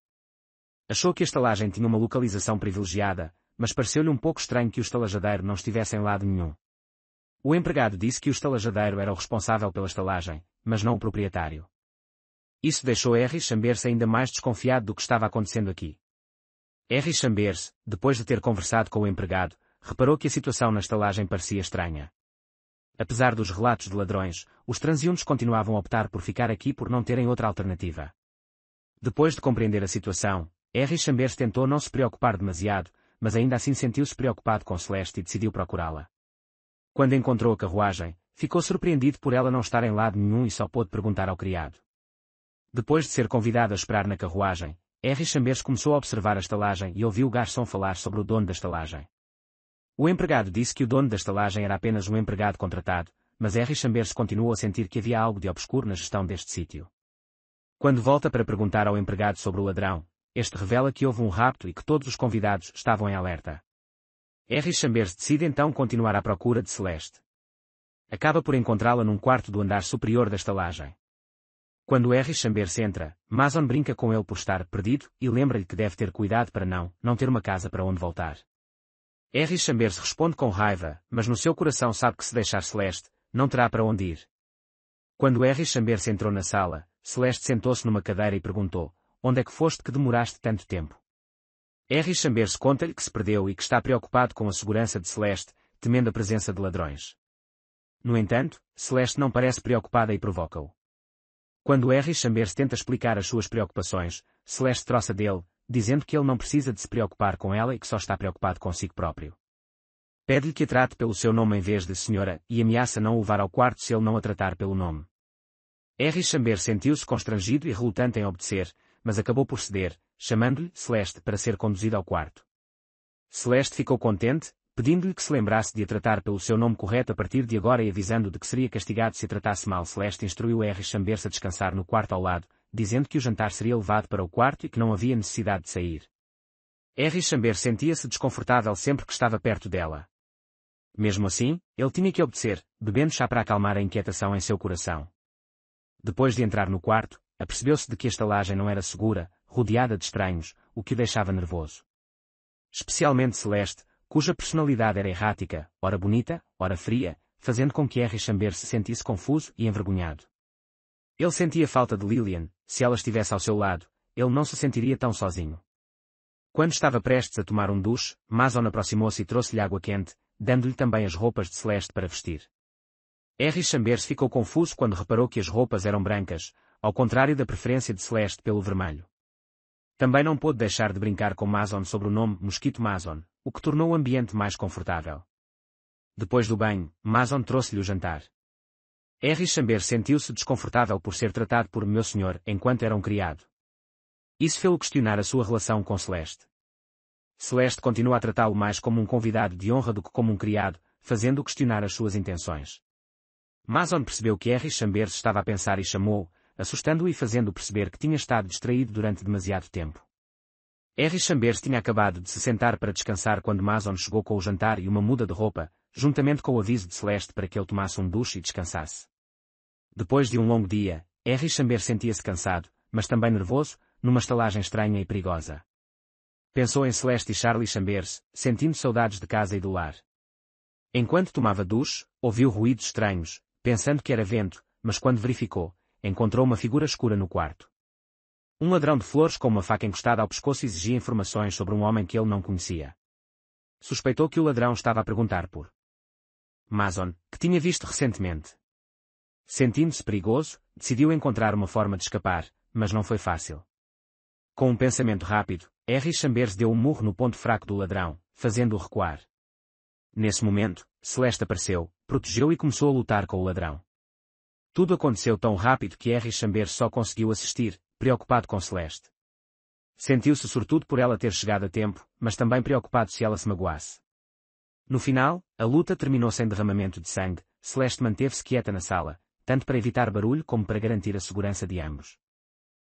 Achou que a estalagem tinha uma localização privilegiada, mas pareceu-lhe um pouco estranho que o estalajadeiro não estivesse em lado nenhum. O empregado disse que o estalajadeiro era o responsável pela estalagem, mas não o proprietário. Isso deixou Henry Chambers ainda mais desconfiado do que estava acontecendo aqui. Henry Chambers, depois de ter conversado com o empregado, reparou que a situação na estalagem parecia estranha. Apesar dos relatos de ladrões, os transeuntes continuavam a optar por ficar aqui por não terem outra alternativa. Depois de compreender a situação, Henry Chambers tentou não se preocupar demasiado, mas ainda assim sentiu-se preocupado com Celeste e decidiu procurá-la. Quando encontrou a carruagem, ficou surpreendido por ela não estar em lado nenhum e só pôde perguntar ao criado. Depois de ser convidado a esperar na carruagem, Henry Chambers começou a observar a estalagem e ouviu o garçom falar sobre o dono da estalagem. O empregado disse que o dono da estalagem era apenas um empregado contratado, mas Henry Chambers continuou a sentir que havia algo de obscuro na gestão deste sítio. Quando volta para perguntar ao empregado sobre o ladrão, este revela que houve um rapto e que todos os convidados estavam em alerta. Henry Chambers decide então continuar à procura de Celeste. Acaba por encontrá-la num quarto do andar superior da estalagem. Quando Henry Chambers entra, Mason brinca com ele por estar perdido e lembra-lhe que deve ter cuidado para não ter uma casa para onde voltar. Henry Chambers responde com raiva, mas no seu coração sabe que se deixar Celeste, não terá para onde ir. Quando Henry Chambers entrou na sala, Celeste sentou-se numa cadeira e perguntou, onde é que foste que demoraste tanto tempo? Henry Chambers conta-lhe que se perdeu e que está preocupado com a segurança de Celeste, temendo a presença de ladrões. No entanto, Celeste não parece preocupada e provoca-o. Quando Henry Chambers tenta explicar as suas preocupações, Celeste troça dele, dizendo que ele não precisa de se preocupar com ela e que só está preocupado consigo próprio. Pede-lhe que a trate pelo seu nome em vez de senhora e ameaça não o levar ao quarto se ele não a tratar pelo nome. Henry Chambers sentiu-se constrangido e relutante em obedecer, mas acabou por ceder, chamando-lhe Celeste para ser conduzida ao quarto. Celeste ficou contente, pedindo-lhe que se lembrasse de a tratar pelo seu nome correto a partir de agora e avisando de que seria castigado se a tratasse mal. Celeste instruiu Henry Chambers a descansar no quarto ao lado, dizendo que o jantar seria levado para o quarto e que não havia necessidade de sair. Henry Chambers sentia-se desconfortável sempre que estava perto dela. Mesmo assim, ele tinha que obedecer, bebendo chá para acalmar a inquietação em seu coração. Depois de entrar no quarto, apercebeu-se de que a estalagem não era segura, rodeada de estranhos, o que o deixava nervoso. Especialmente Celeste, cuja personalidade era errática, ora bonita, ora fria, fazendo com que Henry Chambers se sentisse confuso e envergonhado. Ele sentia falta de Lillian, se ela estivesse ao seu lado, ele não se sentiria tão sozinho. Quando estava prestes a tomar um duche, Mason aproximou-se e trouxe-lhe água quente, dando-lhe também as roupas de Celeste para vestir. Henry Chambers ficou confuso quando reparou que as roupas eram brancas, ao contrário da preferência de Celeste pelo vermelho. Também não pôde deixar de brincar com Mason sobre o nome Mosquito Mason, o que tornou o ambiente mais confortável. Depois do banho, Mason trouxe-lhe o jantar. Henry Chambers sentiu-se desconfortável por ser tratado por meu senhor enquanto era um criado. Isso fez-o questionar a sua relação com Celeste. Celeste continua a tratá-lo mais como um convidado de honra do que como um criado, fazendo-o questionar as suas intenções. Mason percebeu que Henry Chambers estava a pensar e chamou-o, assustando-o e fazendo-o perceber que tinha estado distraído durante demasiado tempo. R. Chambers tinha acabado de se sentar para descansar quando Mason chegou com o jantar e uma muda de roupa, juntamente com o aviso de Celeste para que ele tomasse um duche e descansasse. Depois de um longo dia, R. Chambers sentia-se cansado, mas também nervoso, numa estalagem estranha e perigosa. Pensou em Celeste e Charlie Chambers, sentindo saudades de casa e do lar. Enquanto tomava duche, ouviu ruídos estranhos, pensando que era vento, mas quando verificou, encontrou uma figura escura no quarto. Um ladrão de flores com uma faca encostada ao pescoço exigia informações sobre um homem que ele não conhecia. Suspeitou que o ladrão estava a perguntar por Mason, que tinha visto recentemente. Sentindo-se perigoso, decidiu encontrar uma forma de escapar, mas não foi fácil. Com um pensamento rápido, R. Chambers deu um murro no ponto fraco do ladrão, fazendo-o recuar. Nesse momento, Celeste apareceu, protegeu e começou a lutar com o ladrão. Tudo aconteceu tão rápido que R. Chambers só conseguiu assistir, preocupado com Celeste. Sentiu-se sortudo por ela ter chegado a tempo, mas também preocupado se ela se magoasse. No final, a luta terminou sem derramamento de sangue. Celeste manteve-se quieta na sala, tanto para evitar barulho como para garantir a segurança de ambos.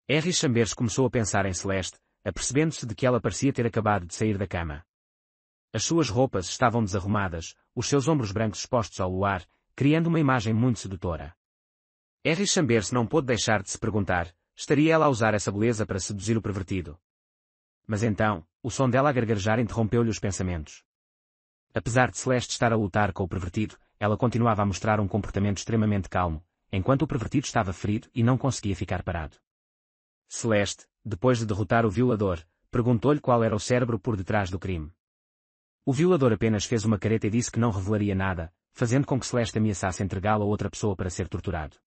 R. Chambers começou a pensar em Celeste, apercebendo-se de que ela parecia ter acabado de sair da cama. As suas roupas estavam desarrumadas, os seus ombros brancos expostos ao luar, criando uma imagem muito sedutora. R. Chambers não pôde deixar de se perguntar, estaria ela a usar essa beleza para seduzir o pervertido? Mas então, o som dela a gargarejar interrompeu-lhe os pensamentos. Apesar de Celeste estar a lutar com o pervertido, ela continuava a mostrar um comportamento extremamente calmo, enquanto o pervertido estava ferido e não conseguia ficar parado. Celeste, depois de derrotar o violador, perguntou-lhe qual era o cérebro por detrás do crime. O violador apenas fez uma careta e disse que não revelaria nada, fazendo com que Celeste ameaçasse entregá-lo a outra pessoa para ser torturado.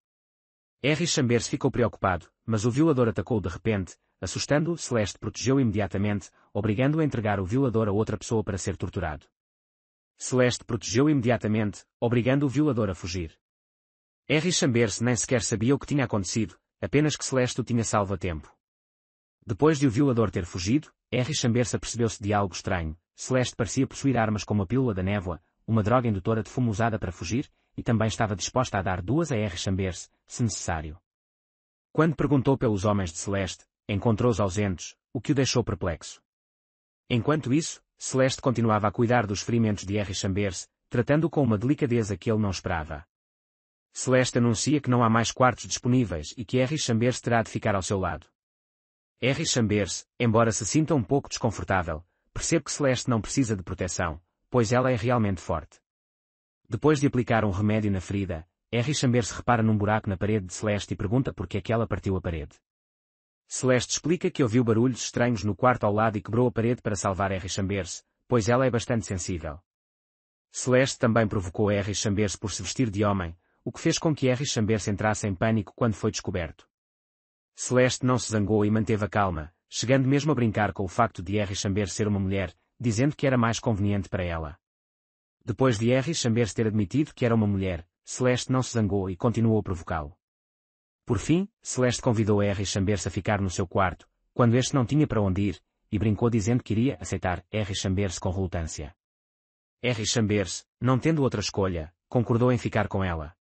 R. Chambers ficou preocupado, mas o violador atacou de repente, assustando-o. Celeste protegeu imediatamente, obrigando-o a entregar o violador a outra pessoa para ser torturado. Celeste protegeu imediatamente, obrigando o violador a fugir. R. Chambers nem sequer sabia o que tinha acontecido, apenas que Celeste o tinha salvo a tempo. Depois de o violador ter fugido, R. Chambers apercebeu-se de algo estranho. Celeste parecia possuir armas como a pílula da névoa, uma droga indutora de fumo usada para fugir, e também estava disposta a dar duas a R. Chambers, se necessário. Quando perguntou pelos homens de Celeste, encontrou-os ausentes, o que o deixou perplexo. Enquanto isso, Celeste continuava a cuidar dos ferimentos de R. Chambers, tratando-o com uma delicadeza que ele não esperava. Celeste anuncia que não há mais quartos disponíveis e que R. Chambers terá de ficar ao seu lado. R. Chambers, embora se sinta um pouco desconfortável, percebe que Celeste não precisa de proteção, pois ela é realmente forte. Depois de aplicar um remédio na ferida, R. Chambers repara num buraco na parede de Celeste e pergunta por que é que ela partiu a parede. Celeste explica que ouviu barulhos estranhos no quarto ao lado e quebrou a parede para salvar R. Chambers, pois ela é bastante sensível. Celeste também provocou R. Chambers por se vestir de homem, o que fez com que R. Chambers entrasse em pânico quando foi descoberto. Celeste não se zangou e manteve a calma, chegando mesmo a brincar com o facto de R. Chambers ser uma mulher, dizendo que era mais conveniente para ela. Depois de R. Chambers ter admitido que era uma mulher, Celeste não se zangou e continuou a provocá-lo. Por fim, Celeste convidou R. Chambers a ficar no seu quarto, quando este não tinha para onde ir, e brincou dizendo que iria aceitar R. Chambers com relutância. R. Chambers, não tendo outra escolha, concordou em ficar com ela.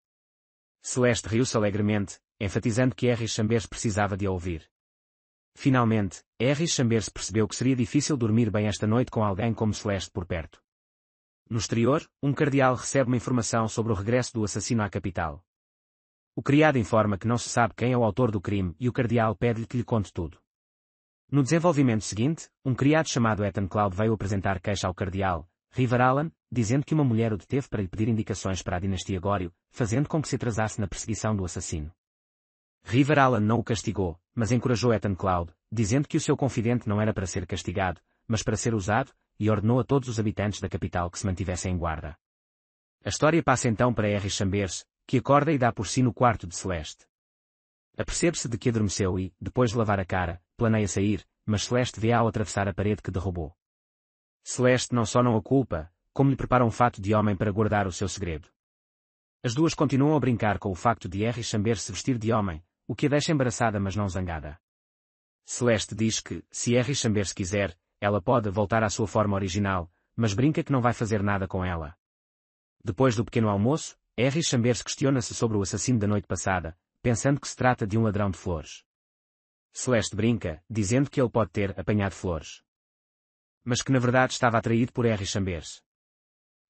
Celeste riu-se alegremente, enfatizando que R. Chambers precisava de a ouvir. Finalmente, R. Chambers percebeu que seria difícil dormir bem esta noite com alguém como Celeste por perto. No exterior, um cardeal recebe uma informação sobre o regresso do assassino à capital. O criado informa que não se sabe quem é o autor do crime e o cardeal pede-lhe que lhe conte tudo. No desenvolvimento seguinte, um criado chamado Ethan Cloud veio apresentar queixa ao cardeal, River Allen, dizendo que uma mulher o deteve para lhe pedir indicações para a dinastia Gório, fazendo com que se atrasasse na perseguição do assassino. River Allen não o castigou, mas encorajou Ethan Cloud, dizendo que o seu confidente não era para ser castigado, mas para ser usado, e ordenou a todos os habitantes da capital que se mantivessem em guarda. A história passa então para R. Chambers, que acorda e dá por si no quarto de Celeste. Apercebe-se de que adormeceu e, depois de lavar a cara, planeia sair, mas Celeste vê-a ao atravessar a parede que derrubou. Celeste não só não a culpa, como lhe prepara um fato de homem para guardar o seu segredo. As duas continuam a brincar com o facto de R. Chambers se vestir de homem, o que a deixa embaraçada mas não zangada. Celeste diz que, se R. Chambers quiser, ela pode voltar à sua forma original, mas brinca que não vai fazer nada com ela. Depois do pequeno almoço, R. Chambers questiona-se sobre o assassino da noite passada, pensando que se trata de um ladrão de flores. Celeste brinca, dizendo que ele pode ter apanhado flores, mas que na verdade estava atraído por Harry Chambers.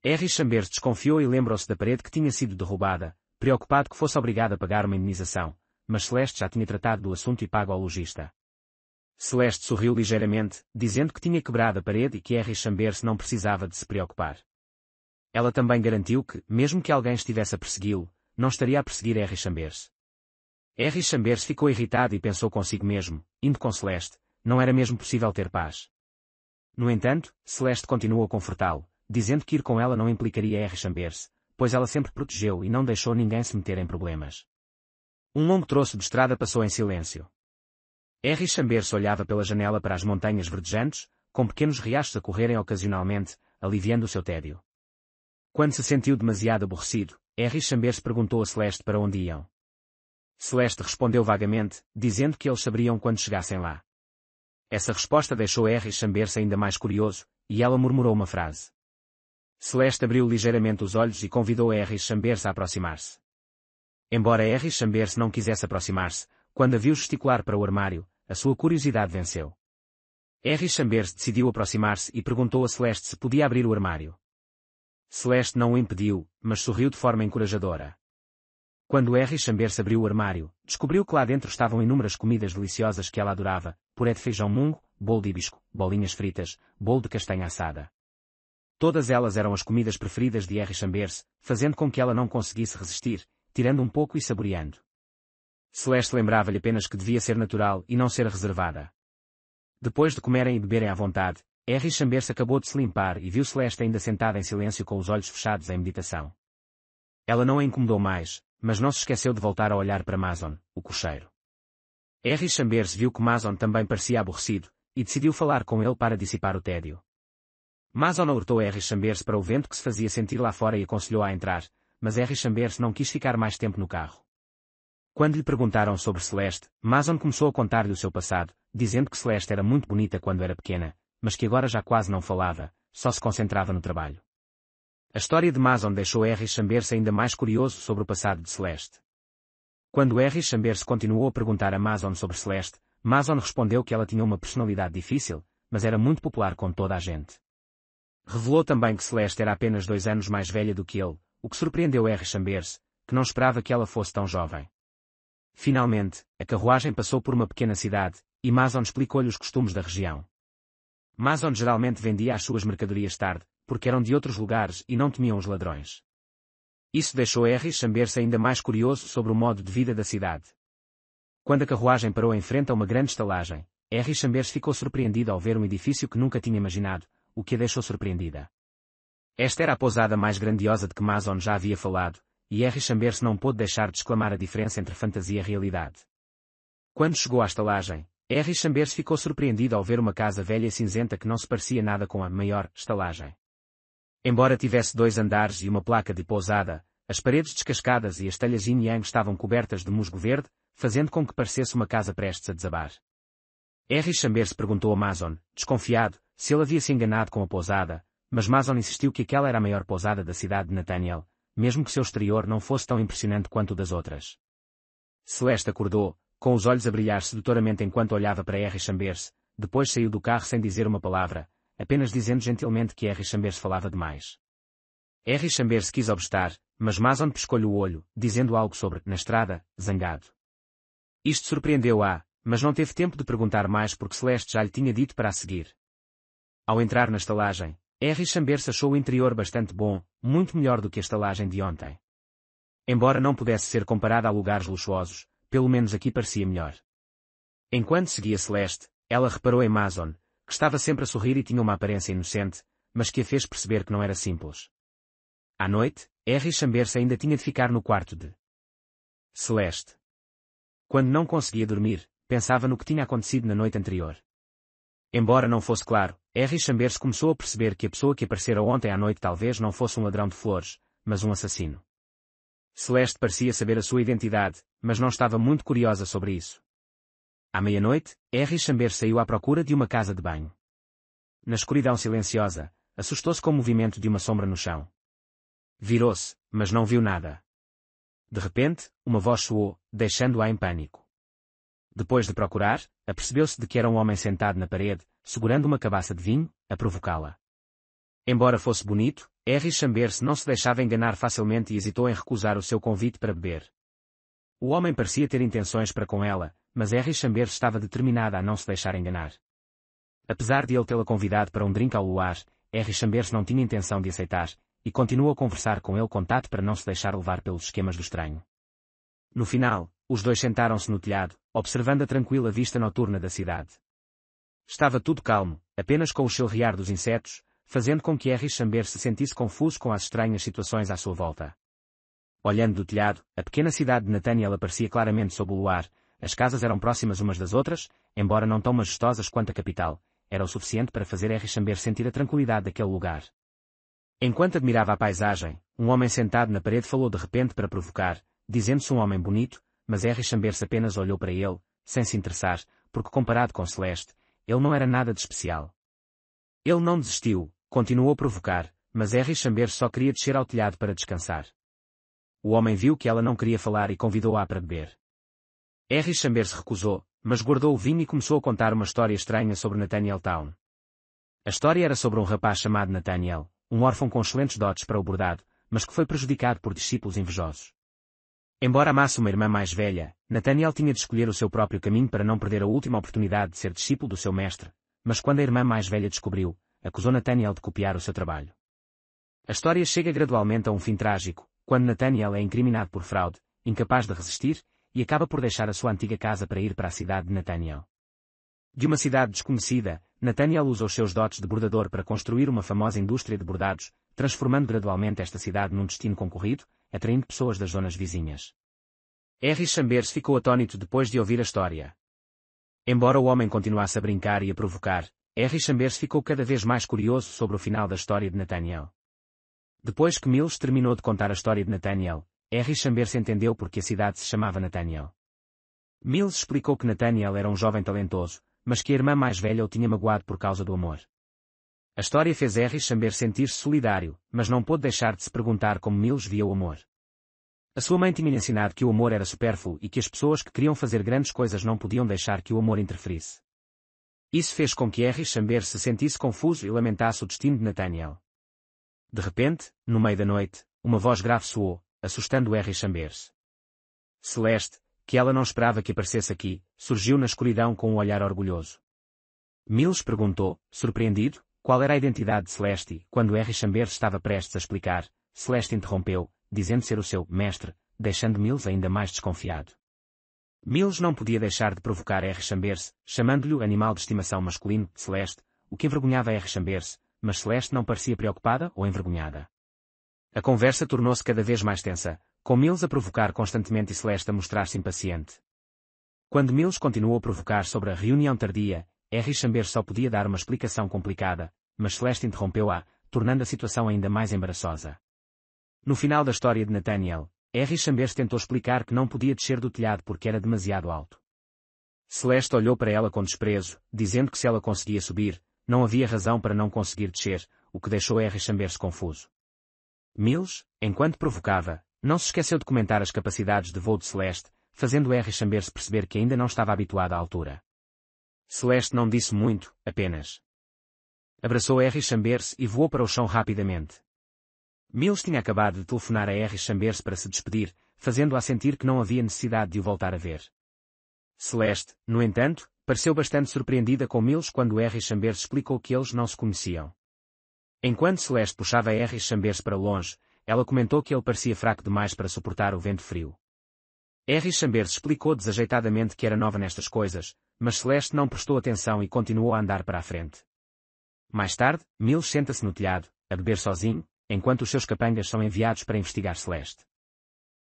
Harry Chambers desconfiou e lembrou-se da parede que tinha sido derrubada, preocupado que fosse obrigado a pagar uma indenização, mas Celeste já tinha tratado do assunto e pago ao lojista. Celeste sorriu ligeiramente, dizendo que tinha quebrado a parede e que Harry Chambers não precisava de se preocupar. Ela também garantiu que, mesmo que alguém estivesse a persegui-lo, não estaria a perseguir Harry Chambers. Harry Chambers ficou irritado e pensou consigo mesmo, indo com Celeste, não era mesmo possível ter paz. No entanto, Celeste continuou a confortá-lo, dizendo que ir com ela não implicaria Harry Chambers, pois ela sempre protegeu e não deixou ninguém se meter em problemas. Um longo troço de estrada passou em silêncio. Harry Chambers olhava pela janela para as montanhas verdejantes, com pequenos riachos a correrem ocasionalmente, aliviando o seu tédio. Quando se sentiu demasiado aborrecido, Harry Chambers perguntou a Celeste para onde iam. Celeste respondeu vagamente, dizendo que eles saberiam quando chegassem lá. Essa resposta deixou Harry Chambers ainda mais curioso, e ela murmurou uma frase. Celeste abriu ligeiramente os olhos e convidou Harry Chambers a aproximar-se. Embora Harry Chambers não quisesse aproximar-se, quando a viu gesticular para o armário, a sua curiosidade venceu. Harry Chambers decidiu aproximar-se e perguntou a Celeste se podia abrir o armário. Celeste não o impediu, mas sorriu de forma encorajadora. Quando Harry Chambers abriu o armário, descobriu que lá dentro estavam inúmeras comidas deliciosas que ela adorava, puré de feijão mungo, bolo de hibisco, bolinhas fritas, bolo de castanha assada. Todas elas eram as comidas preferidas de Harry Chambers, fazendo com que ela não conseguisse resistir, tirando um pouco e saboreando. Celeste lembrava-lhe apenas que devia ser natural e não ser reservada. Depois de comerem e beberem à vontade, Harry Chambers acabou de se limpar e viu Celeste ainda sentada em silêncio com os olhos fechados em meditação. Ela não a incomodou mais, mas não se esqueceu de voltar a olhar para Mason, o cocheiro. Harry Chambers viu que Mason também parecia aborrecido, e decidiu falar com ele para dissipar o tédio. Mason alertou Harry Chambers para o vento que se fazia sentir lá fora e aconselhou a entrar, mas Harry Chambers não quis ficar mais tempo no carro. Quando lhe perguntaram sobre Celeste, Mason começou a contar-lhe o seu passado, dizendo que Celeste era muito bonita quando era pequena, mas que agora já quase não falava, só se concentrava no trabalho. A história de Mason deixou Harry Chambers ainda mais curioso sobre o passado de Celeste. Quando Harry Chambers continuou a perguntar a Mason sobre Celeste, Mason respondeu que ela tinha uma personalidade difícil, mas era muito popular com toda a gente. Revelou também que Celeste era apenas 2 anos mais velha do que ele, o que surpreendeu Harry Chambers, que não esperava que ela fosse tão jovem. Finalmente, a carruagem passou por uma pequena cidade, e Mason explicou-lhe os costumes da região. Mason geralmente vendia as suas mercadorias tarde, porque eram de outros lugares e não temiam os ladrões. Isso deixou Harry Chambers ainda mais curioso sobre o modo de vida da cidade. Quando a carruagem parou em frente a uma grande estalagem, Harry Chambers ficou surpreendido ao ver um edifício que nunca tinha imaginado, o que a deixou surpreendida. Esta era a pousada mais grandiosa de que Mason já havia falado, e Harry Chambers não pôde deixar de exclamar a diferença entre fantasia e realidade. Quando chegou à estalagem, Harry Chambers ficou surpreendido ao ver uma casa velha e cinzenta que não se parecia nada com a maior estalagem. Embora tivesse 2 andares e uma placa de pousada, as paredes descascadas e as telhas yin yang estavam cobertas de musgo verde, fazendo com que parecesse uma casa prestes a desabar. Harry Chambers perguntou a Mason, desconfiado, se ele havia se enganado com a pousada, mas Mason insistiu que aquela era a maior pousada da cidade de Nathaniel, mesmo que seu exterior não fosse tão impressionante quanto o das outras. Celeste acordou, com os olhos a brilhar sedutoramente enquanto olhava para Harry Chambers, depois saiu do carro sem dizer uma palavra, apenas dizendo gentilmente que Harry Chambers falava demais. Harry Chambers quis obstar, mas Mason pescou-lhe o olho, dizendo algo sobre na estrada, zangado. Isto surpreendeu-a, mas não teve tempo de perguntar mais porque Celeste já lhe tinha dito para a seguir. Ao entrar na estalagem, Harry Chambers achou o interior bastante bom, muito melhor do que a estalagem de ontem. Embora não pudesse ser comparada a lugares luxuosos, pelo menos aqui parecia melhor. Enquanto seguia Celeste, ela reparou em Mason, que estava sempre a sorrir e tinha uma aparência inocente, mas que a fez perceber que não era simples. À noite, Harry Chambers ainda tinha de ficar no quarto de Celeste. Quando não conseguia dormir, pensava no que tinha acontecido na noite anterior. Embora não fosse claro, Harry Chambers começou a perceber que a pessoa que aparecera ontem à noite talvez não fosse um ladrão de flores, mas um assassino. Celeste parecia saber a sua identidade, mas não estava muito curiosa sobre isso. À meia-noite, Harry Chambers saiu à procura de uma casa de banho. Na escuridão silenciosa, assustou-se com o movimento de uma sombra no chão. Virou-se, mas não viu nada. De repente, uma voz soou, deixando-a em pânico. Depois de procurar, apercebeu-se de que era um homem sentado na parede, segurando uma cabaça de vinho, a provocá-la. Embora fosse bonito, Henry Chambers não se deixava enganar facilmente e hesitou em recusar o seu convite para beber. O homem parecia ter intenções para com ela, mas Henry Chambers estava determinada a não se deixar enganar. Apesar de ele tê-la convidado para um drink ao luar, Henry Chambers não tinha intenção de aceitar, e continuou a conversar com ele com tato para não se deixar levar pelos esquemas do estranho. No final, os dois sentaram-se no telhado, observando a tranquila vista noturna da cidade. Estava tudo calmo, apenas com o chilrear dos insetos, fazendo com que Henry Chambers se sentisse confuso com as estranhas situações à sua volta. Olhando do telhado, a pequena cidade de Nathaniel aparecia claramente sob o luar, as casas eram próximas umas das outras, embora não tão majestosas quanto a capital, era o suficiente para fazer Henry Chambers sentir a tranquilidade daquele lugar. Enquanto admirava a paisagem, um homem sentado na parede falou de repente para provocar, dizendo-se um homem bonito, mas Henry Chambers apenas olhou para ele, sem se interessar, porque comparado com Celeste, ele não era nada de especial. Ele não desistiu, continuou a provocar, mas Henry Chambers só queria descer ao telhado para descansar. O homem viu que ela não queria falar e convidou-a para beber. Henry Chambers recusou, mas guardou o vinho e começou a contar uma história estranha sobre Nathaniel Town. A história era sobre um rapaz chamado Nathaniel, um órfão com excelentes dotes para o bordado, mas que foi prejudicado por discípulos invejosos. Embora amasse uma irmã mais velha, Nathaniel tinha de escolher o seu próprio caminho para não perder a última oportunidade de ser discípulo do seu mestre, mas quando a irmã mais velha descobriu, acusou Nathaniel de copiar o seu trabalho. A história chega gradualmente a um fim trágico, quando Nathaniel é incriminado por fraude, incapaz de resistir, e acaba por deixar a sua antiga casa para ir para a cidade de Nathaniel. De uma cidade desconhecida, Nathaniel usa os seus dotes de bordador para construir uma famosa indústria de bordados, transformando gradualmente esta cidade num destino concorrido, atraindo pessoas das zonas vizinhas. Henry Chambers ficou atônito depois de ouvir a história. Embora o homem continuasse a brincar e a provocar, Henry Chambers ficou cada vez mais curioso sobre o final da história de Nathaniel. Depois que Mills terminou de contar a história de Nathaniel, Henry Chambers entendeu porque a cidade se chamava Nathaniel. Mills explicou que Nathaniel era um jovem talentoso, mas que a irmã mais velha o tinha magoado por causa do amor. A história fez Henry Chambers sentir-se solidário, mas não pôde deixar de se perguntar como Mills via o amor. A sua mãe tinha ensinado que o amor era supérfluo e que as pessoas que queriam fazer grandes coisas não podiam deixar que o amor interferisse. Isso fez com que Henry Chambers se sentisse confuso e lamentasse o destino de Nathaniel. De repente, no meio da noite, uma voz grave soou, assustando Henry Chambers. Celeste, que ela não esperava que aparecesse aqui, surgiu na escuridão com um olhar orgulhoso. Mills perguntou, surpreendido, qual era a identidade de Celeste e, quando Henry Chambers estava prestes a explicar, Celeste interrompeu, dizendo ser o seu mestre, deixando Mills ainda mais desconfiado. Mills não podia deixar de provocar Henry Chambers, chamando-lhe o animal de estimação masculino, Celeste, o que envergonhava Henry Chambers, mas Celeste não parecia preocupada ou envergonhada. A conversa tornou-se cada vez mais tensa, com Mills a provocar constantemente e Celeste a mostrar-se impaciente. Quando Mills continuou a provocar sobre a reunião tardia, Henry Chambers só podia dar uma explicação complicada, mas Celeste interrompeu-a, tornando a situação ainda mais embaraçosa. No final da história de Nathaniel, Henry Chambers tentou explicar que não podia descer do telhado porque era demasiado alto. Celeste olhou para ela com desprezo, dizendo que se ela conseguia subir, não havia razão para não conseguir descer, o que deixou Henry Chambers confuso. Mills, enquanto provocava, não se esqueceu de comentar as capacidades de voo de Celeste, fazendo Henry Chambers perceber que ainda não estava habituado à altura. Celeste não disse muito, apenas abraçou Henry Chambers e voou para o chão rapidamente. Mills tinha acabado de telefonar a Henry Chambers para se despedir, fazendo-a sentir que não havia necessidade de o voltar a ver. Celeste, no entanto, pareceu bastante surpreendida com Mills quando Henry Chambers explicou que eles não se conheciam. Enquanto Celeste puxava Henry Chambers para longe, ela comentou que ele parecia fraco demais para suportar o vento frio. Henry Chambers explicou desajeitadamente que era nova nestas coisas, mas Celeste não prestou atenção e continuou a andar para a frente. Mais tarde, Mills senta-se no telhado, a beber sozinho, enquanto os seus capangas são enviados para investigar Celeste.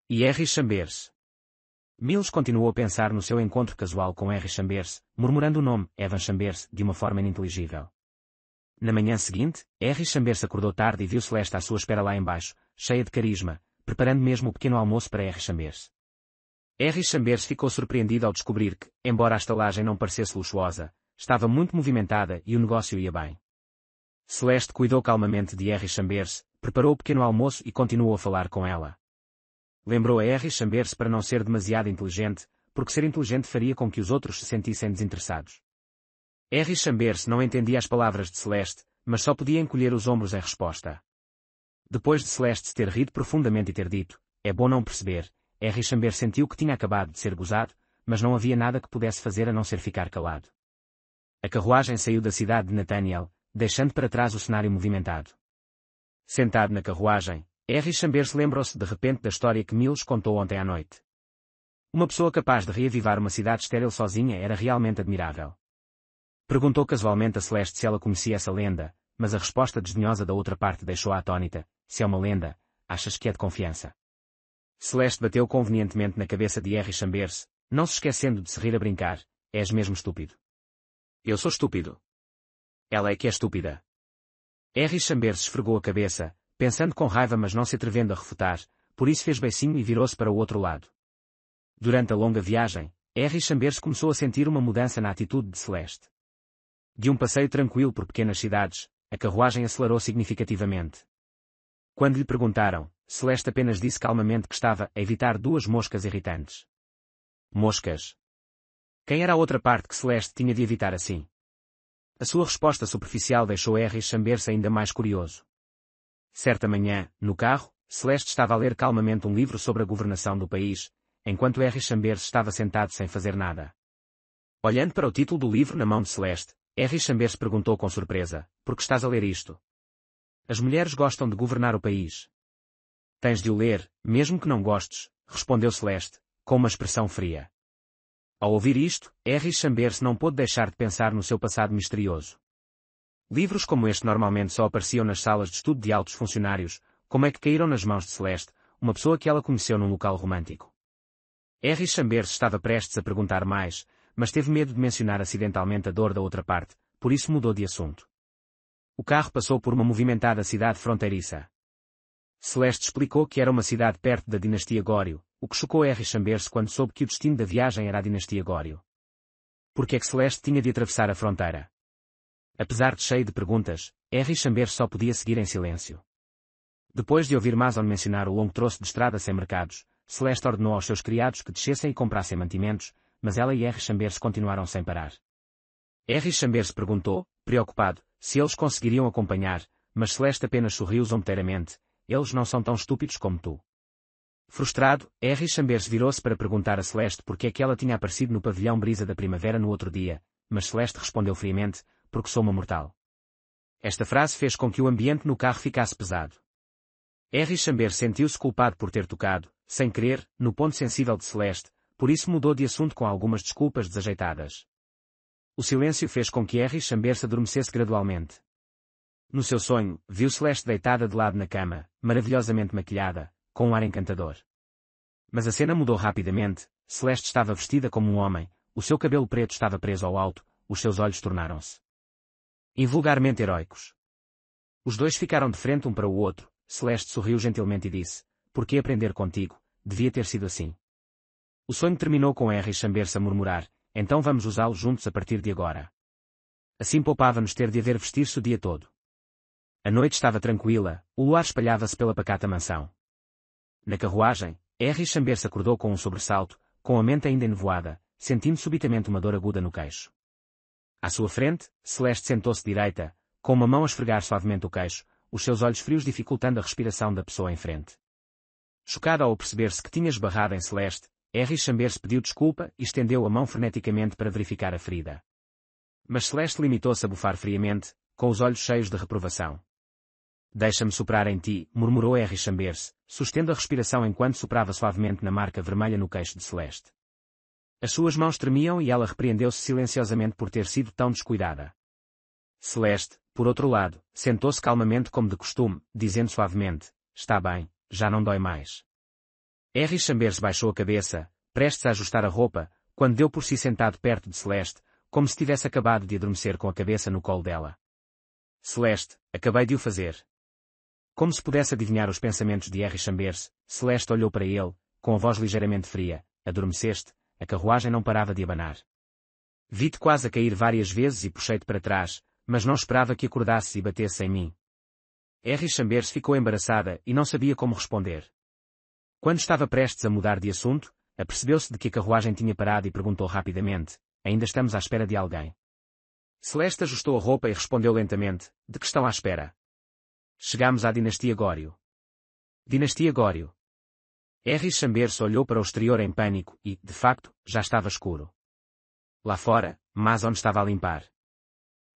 E Henry Chambers? Mills continuou a pensar no seu encontro casual com Henry Chambers, murmurando o nome, Evan Chambers, de uma forma ininteligível. Na manhã seguinte, Henry Chambers acordou tarde e viu Celeste à sua espera lá embaixo, cheia de carisma, preparando mesmo o pequeno almoço para Henry Chambers. Henry Chambers ficou surpreendido ao descobrir que, embora a estalagem não parecesse luxuosa, estava muito movimentada e o negócio ia bem. Celeste cuidou calmamente de Henry Chambers, preparou o pequeno almoço e continuou a falar com ela. Lembrou a Henry Chambers para não ser demasiado inteligente, porque ser inteligente faria com que os outros se sentissem desinteressados. Henry Chambers não entendia as palavras de Celeste, mas só podia encolher os ombros em resposta. Depois de Celeste se ter rido profundamente e ter dito, é bom não perceber, Henry Chambers sentiu que tinha acabado de ser gozado, mas não havia nada que pudesse fazer a não ser ficar calado. A carruagem saiu da cidade de Nathaniel, deixando para trás o cenário movimentado. Sentado na carruagem, Henry Chambers lembrou-se de repente da história que Mills contou ontem à noite. Uma pessoa capaz de reavivar uma cidade estéril sozinha era realmente admirável. Perguntou casualmente a Celeste se ela conhecia essa lenda, mas a resposta desdenhosa da outra parte deixou-a atônita. Se é uma lenda, achas que é de confiança? Celeste bateu convenientemente na cabeça de Henry Chambers, não se esquecendo de se rir a brincar. És mesmo estúpido. Eu sou estúpido. Ela é que é estúpida. Henry Chambers esfregou a cabeça, pensando com raiva mas não se atrevendo a refutar, por isso fez beicinho e virou-se para o outro lado. Durante a longa viagem, Henry Chambers começou a sentir uma mudança na atitude de Celeste. De um passeio tranquilo por pequenas cidades, a carruagem acelerou significativamente. Quando lhe perguntaram, Celeste apenas disse calmamente que estava a evitar 2 moscas irritantes. Moscas? Quem era a outra parte que Celeste tinha de evitar assim? A sua resposta superficial deixou Henry Chambers ainda mais curioso. Certa manhã, no carro, Celeste estava a ler calmamente um livro sobre a governação do país, enquanto Henry Chambers estava sentado sem fazer nada. Olhando para o título do livro na mão de Celeste, Henry Chambers perguntou com surpresa, por que estás a ler isto? As mulheres gostam de governar o país. Tens de o ler, mesmo que não gostes, respondeu Celeste, com uma expressão fria. Ao ouvir isto, Henry Chambers não pôde deixar de pensar no seu passado misterioso. Livros como este normalmente só apareciam nas salas de estudo de altos funcionários, como é que caíram nas mãos de Celeste, uma pessoa que ela conheceu num local romântico? Henry Chambers estava prestes a perguntar mais, mas teve medo de mencionar acidentalmente a dor da outra parte, por isso mudou de assunto. O carro passou por uma movimentada cidade fronteiriça. Celeste explicou que era uma cidade perto da dinastia Gório, o que chocou Henry Chambers quando soube que o destino da viagem era a dinastia Gório. Por que é que Celeste tinha de atravessar a fronteira? Apesar de cheio de perguntas, Henry Chambers só podia seguir em silêncio. Depois de ouvir Mason mencionar o longo troço de estrada sem mercados, Celeste ordenou aos seus criados que descessem e comprassem mantimentos, mas ela e Henry Chambers continuaram sem parar. Henry Chambers perguntou, preocupado, se eles conseguiriam acompanhar, mas Celeste apenas sorriu zombeteiramente. Eles não são tão estúpidos como tu. Frustrado, Henry Chambers virou-se para perguntar a Celeste por que é que ela tinha aparecido no pavilhão Brisa da Primavera no outro dia, mas Celeste respondeu friamente, porque sou uma mortal. Esta frase fez com que o ambiente no carro ficasse pesado. Henry Chambers sentiu-se culpado por ter tocado, sem querer, no ponto sensível de Celeste, por isso mudou de assunto com algumas desculpas desajeitadas. O silêncio fez com que Henry Chambers adormecesse gradualmente. No seu sonho, viu Celeste deitada de lado na cama, maravilhosamente maquilhada, com um ar encantador. Mas a cena mudou rapidamente. Celeste estava vestida como um homem, o seu cabelo preto estava preso ao alto, os seus olhos tornaram-se invulgarmente heróicos. Os dois ficaram de frente um para o outro. Celeste sorriu gentilmente e disse, por que aprender contigo, devia ter sido assim. O sonho terminou com Henry Chambers a murmurar, então vamos usá-lo juntos a partir de agora. Assim poupava-nos ter de haver vestir-se o dia todo. A noite estava tranquila, o luar espalhava-se pela pacata mansão. Na carruagem, Henry Chambers acordou com um sobressalto, com a mente ainda enevoada, sentindo subitamente uma dor aguda no queixo. À sua frente, Celeste sentou-se direita, com uma mão a esfregar suavemente o queixo, os seus olhos frios dificultando a respiração da pessoa em frente. Chocada ao perceber-se que tinha esbarrado em Celeste, Henry Chambers pediu desculpa e estendeu a mão freneticamente para verificar a ferida. Mas Celeste limitou-se a bufar friamente, com os olhos cheios de reprovação. Deixa-me soprar em ti, murmurou Henry Chambers, sustendo a respiração enquanto soprava suavemente na marca vermelha no queixo de Celeste. As suas mãos tremiam e ela repreendeu-se silenciosamente por ter sido tão descuidada. Celeste, por outro lado, sentou-se calmamente como de costume, dizendo suavemente, está bem, já não dói mais. Henry Chambers baixou a cabeça, prestes a ajustar a roupa, quando deu por si sentado perto de Celeste, como se tivesse acabado de adormecer com a cabeça no colo dela. Celeste, acabei de o fazer. Como se pudesse adivinhar os pensamentos de Henry Chambers, Celeste olhou para ele, com a voz ligeiramente fria, adormeceste, a carruagem não parava de abanar. Vi-te quase a cair várias vezes e puxei-te para trás, mas não esperava que acordasses e batesses em mim. Henry Chambers ficou embaraçada e não sabia como responder. Quando estava prestes a mudar de assunto, apercebeu-se de que a carruagem tinha parado e perguntou rapidamente: ainda estamos à espera de alguém? Celeste ajustou a roupa e respondeu lentamente: de que estão à espera? Chegamos à dinastia Gório. Dinastia Gório. R. Chambers olhou para o exterior em pânico e, de facto, já estava escuro. Lá fora, Mason estava a limpar.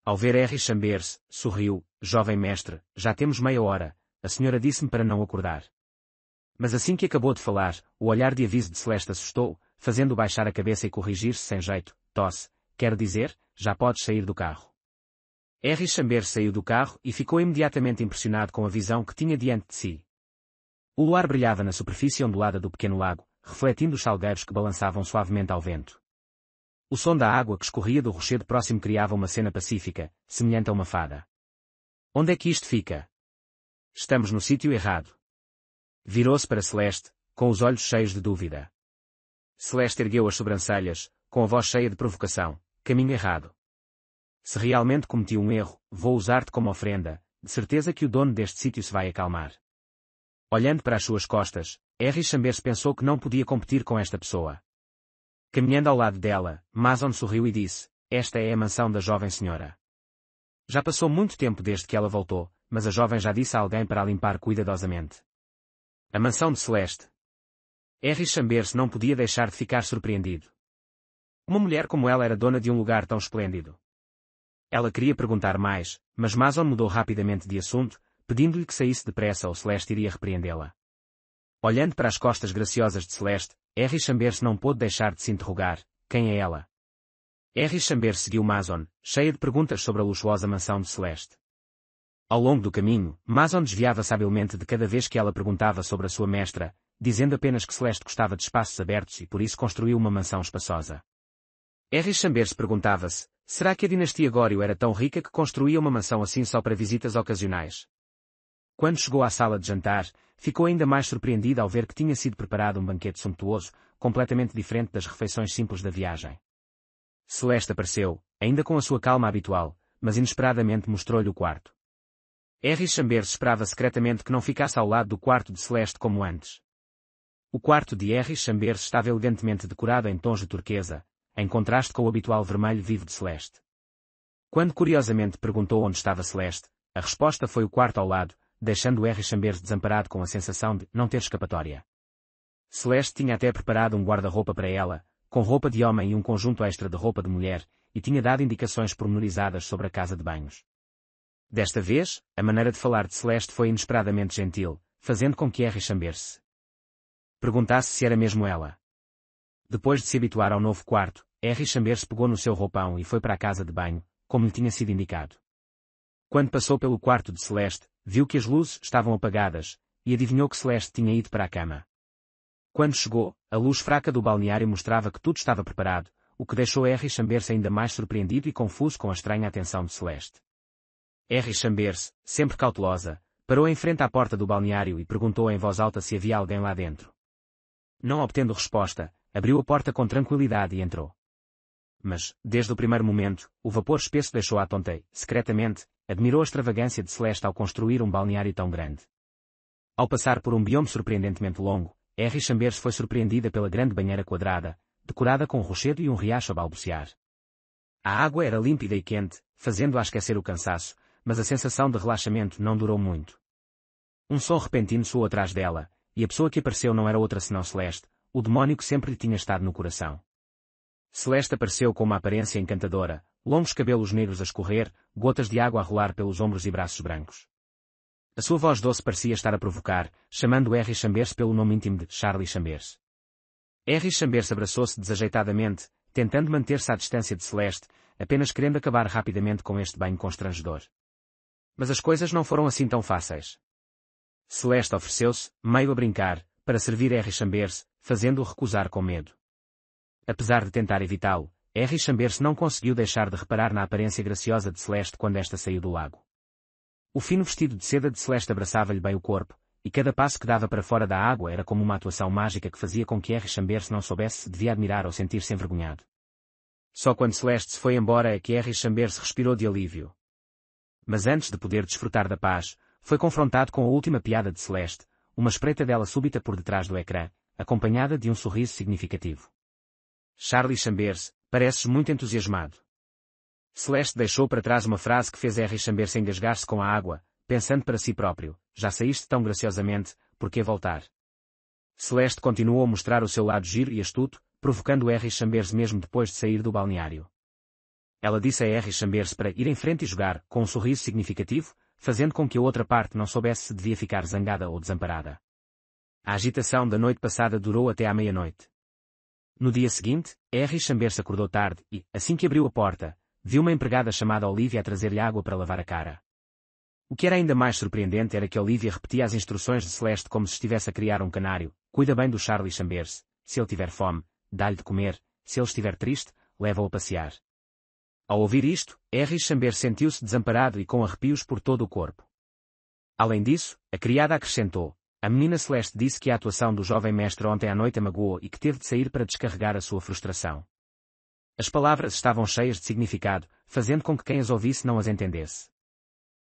Ao ver R. Chambers, sorriu: jovem mestre, já temos meia hora, a senhora disse-me para não acordar. Mas assim que acabou de falar, o olhar de aviso de Celeste assustou, fazendo baixar a cabeça e corrigir-se sem jeito: tosse, quero dizer, já podes sair do carro. R. Chambers saiu do carro e ficou imediatamente impressionado com a visão que tinha diante de si. O luar brilhava na superfície ondulada do pequeno lago, refletindo os salgueiros que balançavam suavemente ao vento. O som da água que escorria do rochedo próximo criava uma cena pacífica, semelhante a uma fada. Onde é que isto fica? Estamos no sítio errado. Virou-se para Celeste, com os olhos cheios de dúvida. Celeste ergueu as sobrancelhas, com a voz cheia de provocação: caminho errado. Se realmente cometi um erro, vou usar-te como ofrenda, de certeza que o dono deste sítio se vai acalmar. Olhando para as suas costas, R. Chambers pensou que não podia competir com esta pessoa. Caminhando ao lado dela, Mason sorriu e disse: esta é a mansão da jovem senhora. Já passou muito tempo desde que ela voltou, mas a jovem já disse a alguém para a limpar cuidadosamente. A mansão de Celeste. R. Chambers não podia deixar de ficar surpreendido. Uma mulher como ela era dona de um lugar tão esplêndido. Ela queria perguntar mais, mas Mason mudou rapidamente de assunto, pedindo-lhe que saísse depressa ou Celeste iria repreendê-la. Olhando para as costas graciosas de Celeste, R. Chambers não pôde deixar de se interrogar: quem é ela? R. Chambers seguiu Mason, cheia de perguntas sobre a luxuosa mansão de Celeste. Ao longo do caminho, Mason desviava-se habilmente de cada vez que ela perguntava sobre a sua mestra, dizendo apenas que Celeste gostava de espaços abertos e por isso construiu uma mansão espaçosa. R. Chambers perguntava-se: será que a dinastia Gório era tão rica que construía uma mansão assim só para visitas ocasionais? Quando chegou à sala de jantar, ficou ainda mais surpreendida ao ver que tinha sido preparado um banquete sumptuoso, completamente diferente das refeições simples da viagem. Celeste apareceu, ainda com a sua calma habitual, mas inesperadamente mostrou-lhe o quarto. R. Chambers esperava secretamente que não ficasse ao lado do quarto de Celeste como antes. O quarto de R. Chambers estava elegantemente decorado em tons de turquesa, em contraste com o habitual vermelho vivo de Celeste. Quando curiosamente perguntou onde estava Celeste, a resposta foi o quarto ao lado, deixando R. Chambers desamparado com a sensação de não ter escapatória. Celeste tinha até preparado um guarda-roupa para ela, com roupa de homem e um conjunto extra de roupa de mulher, e tinha dado indicações pormenorizadas sobre a casa de banhos. Desta vez, a maneira de falar de Celeste foi inesperadamente gentil, fazendo com que R. Chambers perguntasse se era mesmo ela. Depois de se habituar ao novo quarto, R. Chambers pegou no seu roupão e foi para a casa de banho, como lhe tinha sido indicado. Quando passou pelo quarto de Celeste, viu que as luzes estavam apagadas, e adivinhou que Celeste tinha ido para a cama. Quando chegou, a luz fraca do balneário mostrava que tudo estava preparado, o que deixou R. Chambers ainda mais surpreendido e confuso com a estranha atenção de Celeste. R. Chambers, sempre cautelosa, parou em frente à porta do balneário e perguntou em voz alta se havia alguém lá dentro. Não obtendo resposta, abriu a porta com tranquilidade e entrou. Mas, desde o primeiro momento, o vapor espesso deixou-a tonta. Secretamente, admirou a extravagância de Celeste ao construir um balneário tão grande. Ao passar por um biome surpreendentemente longo, R. Chambers foi surpreendida pela grande banheira quadrada, decorada com um rochedo e um riacho a balbuciar. A água era límpida e quente, fazendo-a esquecer o cansaço, mas a sensação de relaxamento não durou muito. Um som repentino soou atrás dela, e a pessoa que apareceu não era outra senão Celeste, o demónio que sempre lhe tinha estado no coração. Celeste apareceu com uma aparência encantadora, longos cabelos negros a escorrer, gotas de água a rolar pelos ombros e braços brancos. A sua voz doce parecia estar a provocar, chamando R. Chambers pelo nome íntimo de Charlie Chambers. R. Chambers abraçou-se desajeitadamente, tentando manter-se à distância de Celeste, apenas querendo acabar rapidamente com este banho constrangedor. Mas as coisas não foram assim tão fáceis. Celeste ofereceu-se, meio a brincar, para servir R. Chambers, fazendo-o recusar com medo. Apesar de tentar evitá-lo, R. Chambers não conseguiu deixar de reparar na aparência graciosa de Celeste quando esta saiu do lago. O fino vestido de seda de Celeste abraçava-lhe bem o corpo, e cada passo que dava para fora da água era como uma atuação mágica que fazia com que R. Chambers não soubesse se devia admirar ou sentir-se envergonhado. Só quando Celeste se foi embora é que R. Chambers respirou de alívio. Mas antes de poder desfrutar da paz, foi confrontado com a última piada de Celeste, uma espreita dela súbita por detrás do ecrã, acompanhada de um sorriso significativo. Charlie Chambers, pareces muito entusiasmado. Celeste deixou para trás uma frase que fez Harry Chambers engasgar-se com a água, pensando para si próprio, já saíste tão graciosamente, por que voltar? Celeste continuou a mostrar o seu lado giro e astuto, provocando Harry Chambers mesmo depois de sair do balneário. Ela disse a Harry Chambers para ir em frente e jogar, com um sorriso significativo, fazendo com que a outra parte não soubesse se devia ficar zangada ou desamparada. A agitação da noite passada durou até à meia-noite. No dia seguinte, Harry Chambers acordou tarde e, assim que abriu a porta, viu uma empregada chamada Olivia a trazer-lhe água para lavar a cara. O que era ainda mais surpreendente era que Olivia repetia as instruções de Celeste como se estivesse a criar um canário: cuida bem do Charlie Chambers, se ele tiver fome, dá-lhe de comer, se ele estiver triste, leva-o a passear. Ao ouvir isto, Harry Chambers sentiu-se desamparado e com arrepios por todo o corpo. Além disso, a criada acrescentou: a menina Celeste disse que a atuação do jovem mestre ontem à noite a magoou e que teve de sair para descarregar a sua frustração. As palavras estavam cheias de significado, fazendo com que quem as ouvisse não as entendesse.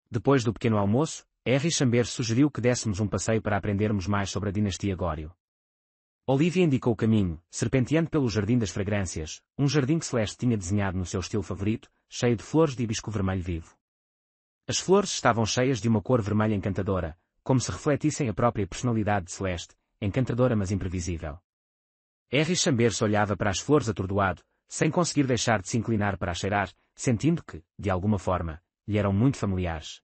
Depois do pequeno almoço, Harry Chambers sugeriu que dessemos um passeio para aprendermos mais sobre a dinastia Gório. Olivia indicou o caminho, serpenteando pelo Jardim das Fragrâncias, um jardim que Celeste tinha desenhado no seu estilo favorito, cheio de flores de hibisco vermelho vivo. As flores estavam cheias de uma cor vermelha encantadora, como se refletissem a própria personalidade de Celeste, encantadora mas imprevisível. Harry Chambers olhava para as flores atordoado, sem conseguir deixar de se inclinar para as cheirar, sentindo que, de alguma forma, lhe eram muito familiares.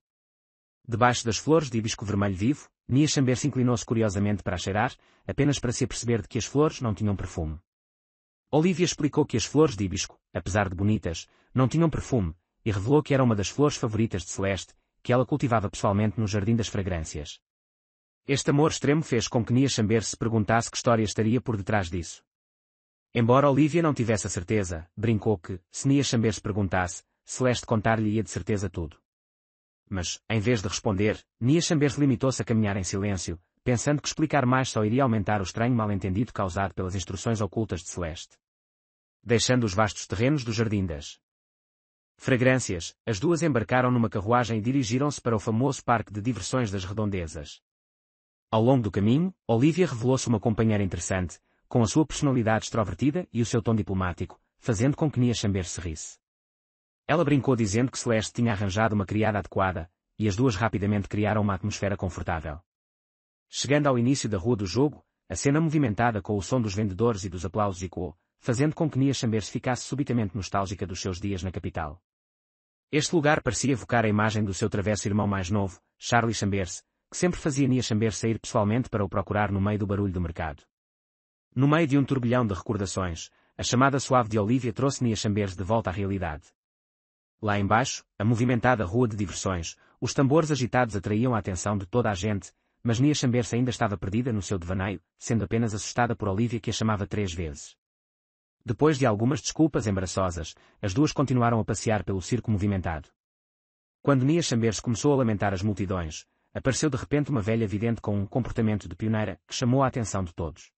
Debaixo das flores de hibisco vermelho vivo, Nia Chambers inclinou-se curiosamente para as cheirar, apenas para se aperceber de que as flores não tinham perfume. Olivia explicou que as flores de hibisco, apesar de bonitas, não tinham perfume, e revelou que era uma das flores favoritas de Celeste, que ela cultivava pessoalmente no Jardim das Fragrâncias. Este amor extremo fez com que Nia Chambers se perguntasse que história estaria por detrás disso. Embora Olivia não tivesse a certeza, brincou que, se Nia Chambers perguntasse, Celeste contar-lhe ia de certeza tudo. Mas, em vez de responder, Nia Chambers limitou-se a caminhar em silêncio, pensando que explicar mais só iria aumentar o estranho mal-entendido causado pelas instruções ocultas de Celeste. Deixando os vastos terrenos do Jardim das Fragrâncias, as duas embarcaram numa carruagem e dirigiram-se para o famoso parque de diversões das redondezas. Ao longo do caminho, Olivia revelou-se uma companheira interessante, com a sua personalidade extrovertida e o seu tom diplomático, fazendo com que Nia Chambers se risse. Ela brincou dizendo que Celeste tinha arranjado uma criada adequada, e as duas rapidamente criaram uma atmosfera confortável. Chegando ao início da rua do jogo, a cena movimentada com o som dos vendedores e dos aplausos ecoou, fazendo com que Nia Chambers ficasse subitamente nostálgica dos seus dias na capital. Este lugar parecia evocar a imagem do seu travesso irmão mais novo, Charlie Chambers, que sempre fazia Nia Chambers sair pessoalmente para o procurar no meio do barulho do mercado. No meio de um turbilhão de recordações, a chamada suave de Olivia trouxe Nia Chambers de volta à realidade. Lá embaixo, a movimentada rua de diversões, os tambores agitados atraíam a atenção de toda a gente, mas Nia Chambers ainda estava perdida no seu devaneio, sendo apenas assustada por Olivia que a chamava 3 vezes. Depois de algumas desculpas embaraçosas, as duas continuaram a passear pelo circo movimentado. Quando Nia Chambers começou a lamentar as multidões, apareceu de repente uma velha vidente com um comportamento de pioneira que chamou a atenção de todos.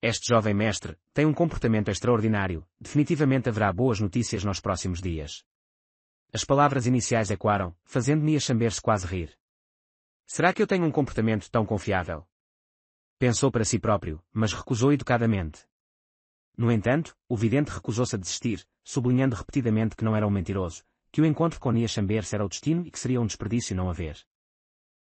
Este jovem mestre tem um comportamento extraordinário, definitivamente haverá boas notícias nos próximos dias. As palavras iniciais ecoaram, fazendo Nia Chambers quase rir. Será que eu tenho um comportamento tão confiável? Pensou para si próprio, mas recusou educadamente. No entanto, o vidente recusou-se a desistir, sublinhando repetidamente que não era um mentiroso, que o encontro com Nia Chambers era o destino e que seria um desperdício não haver.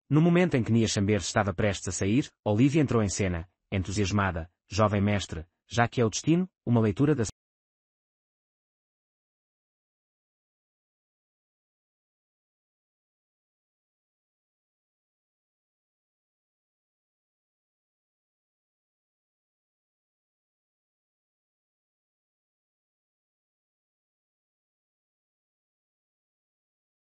No momento em que Nia Chambers estava prestes a sair, Olivia entrou em cena, entusiasmada: jovem mestre, já que é o destino, uma leitura da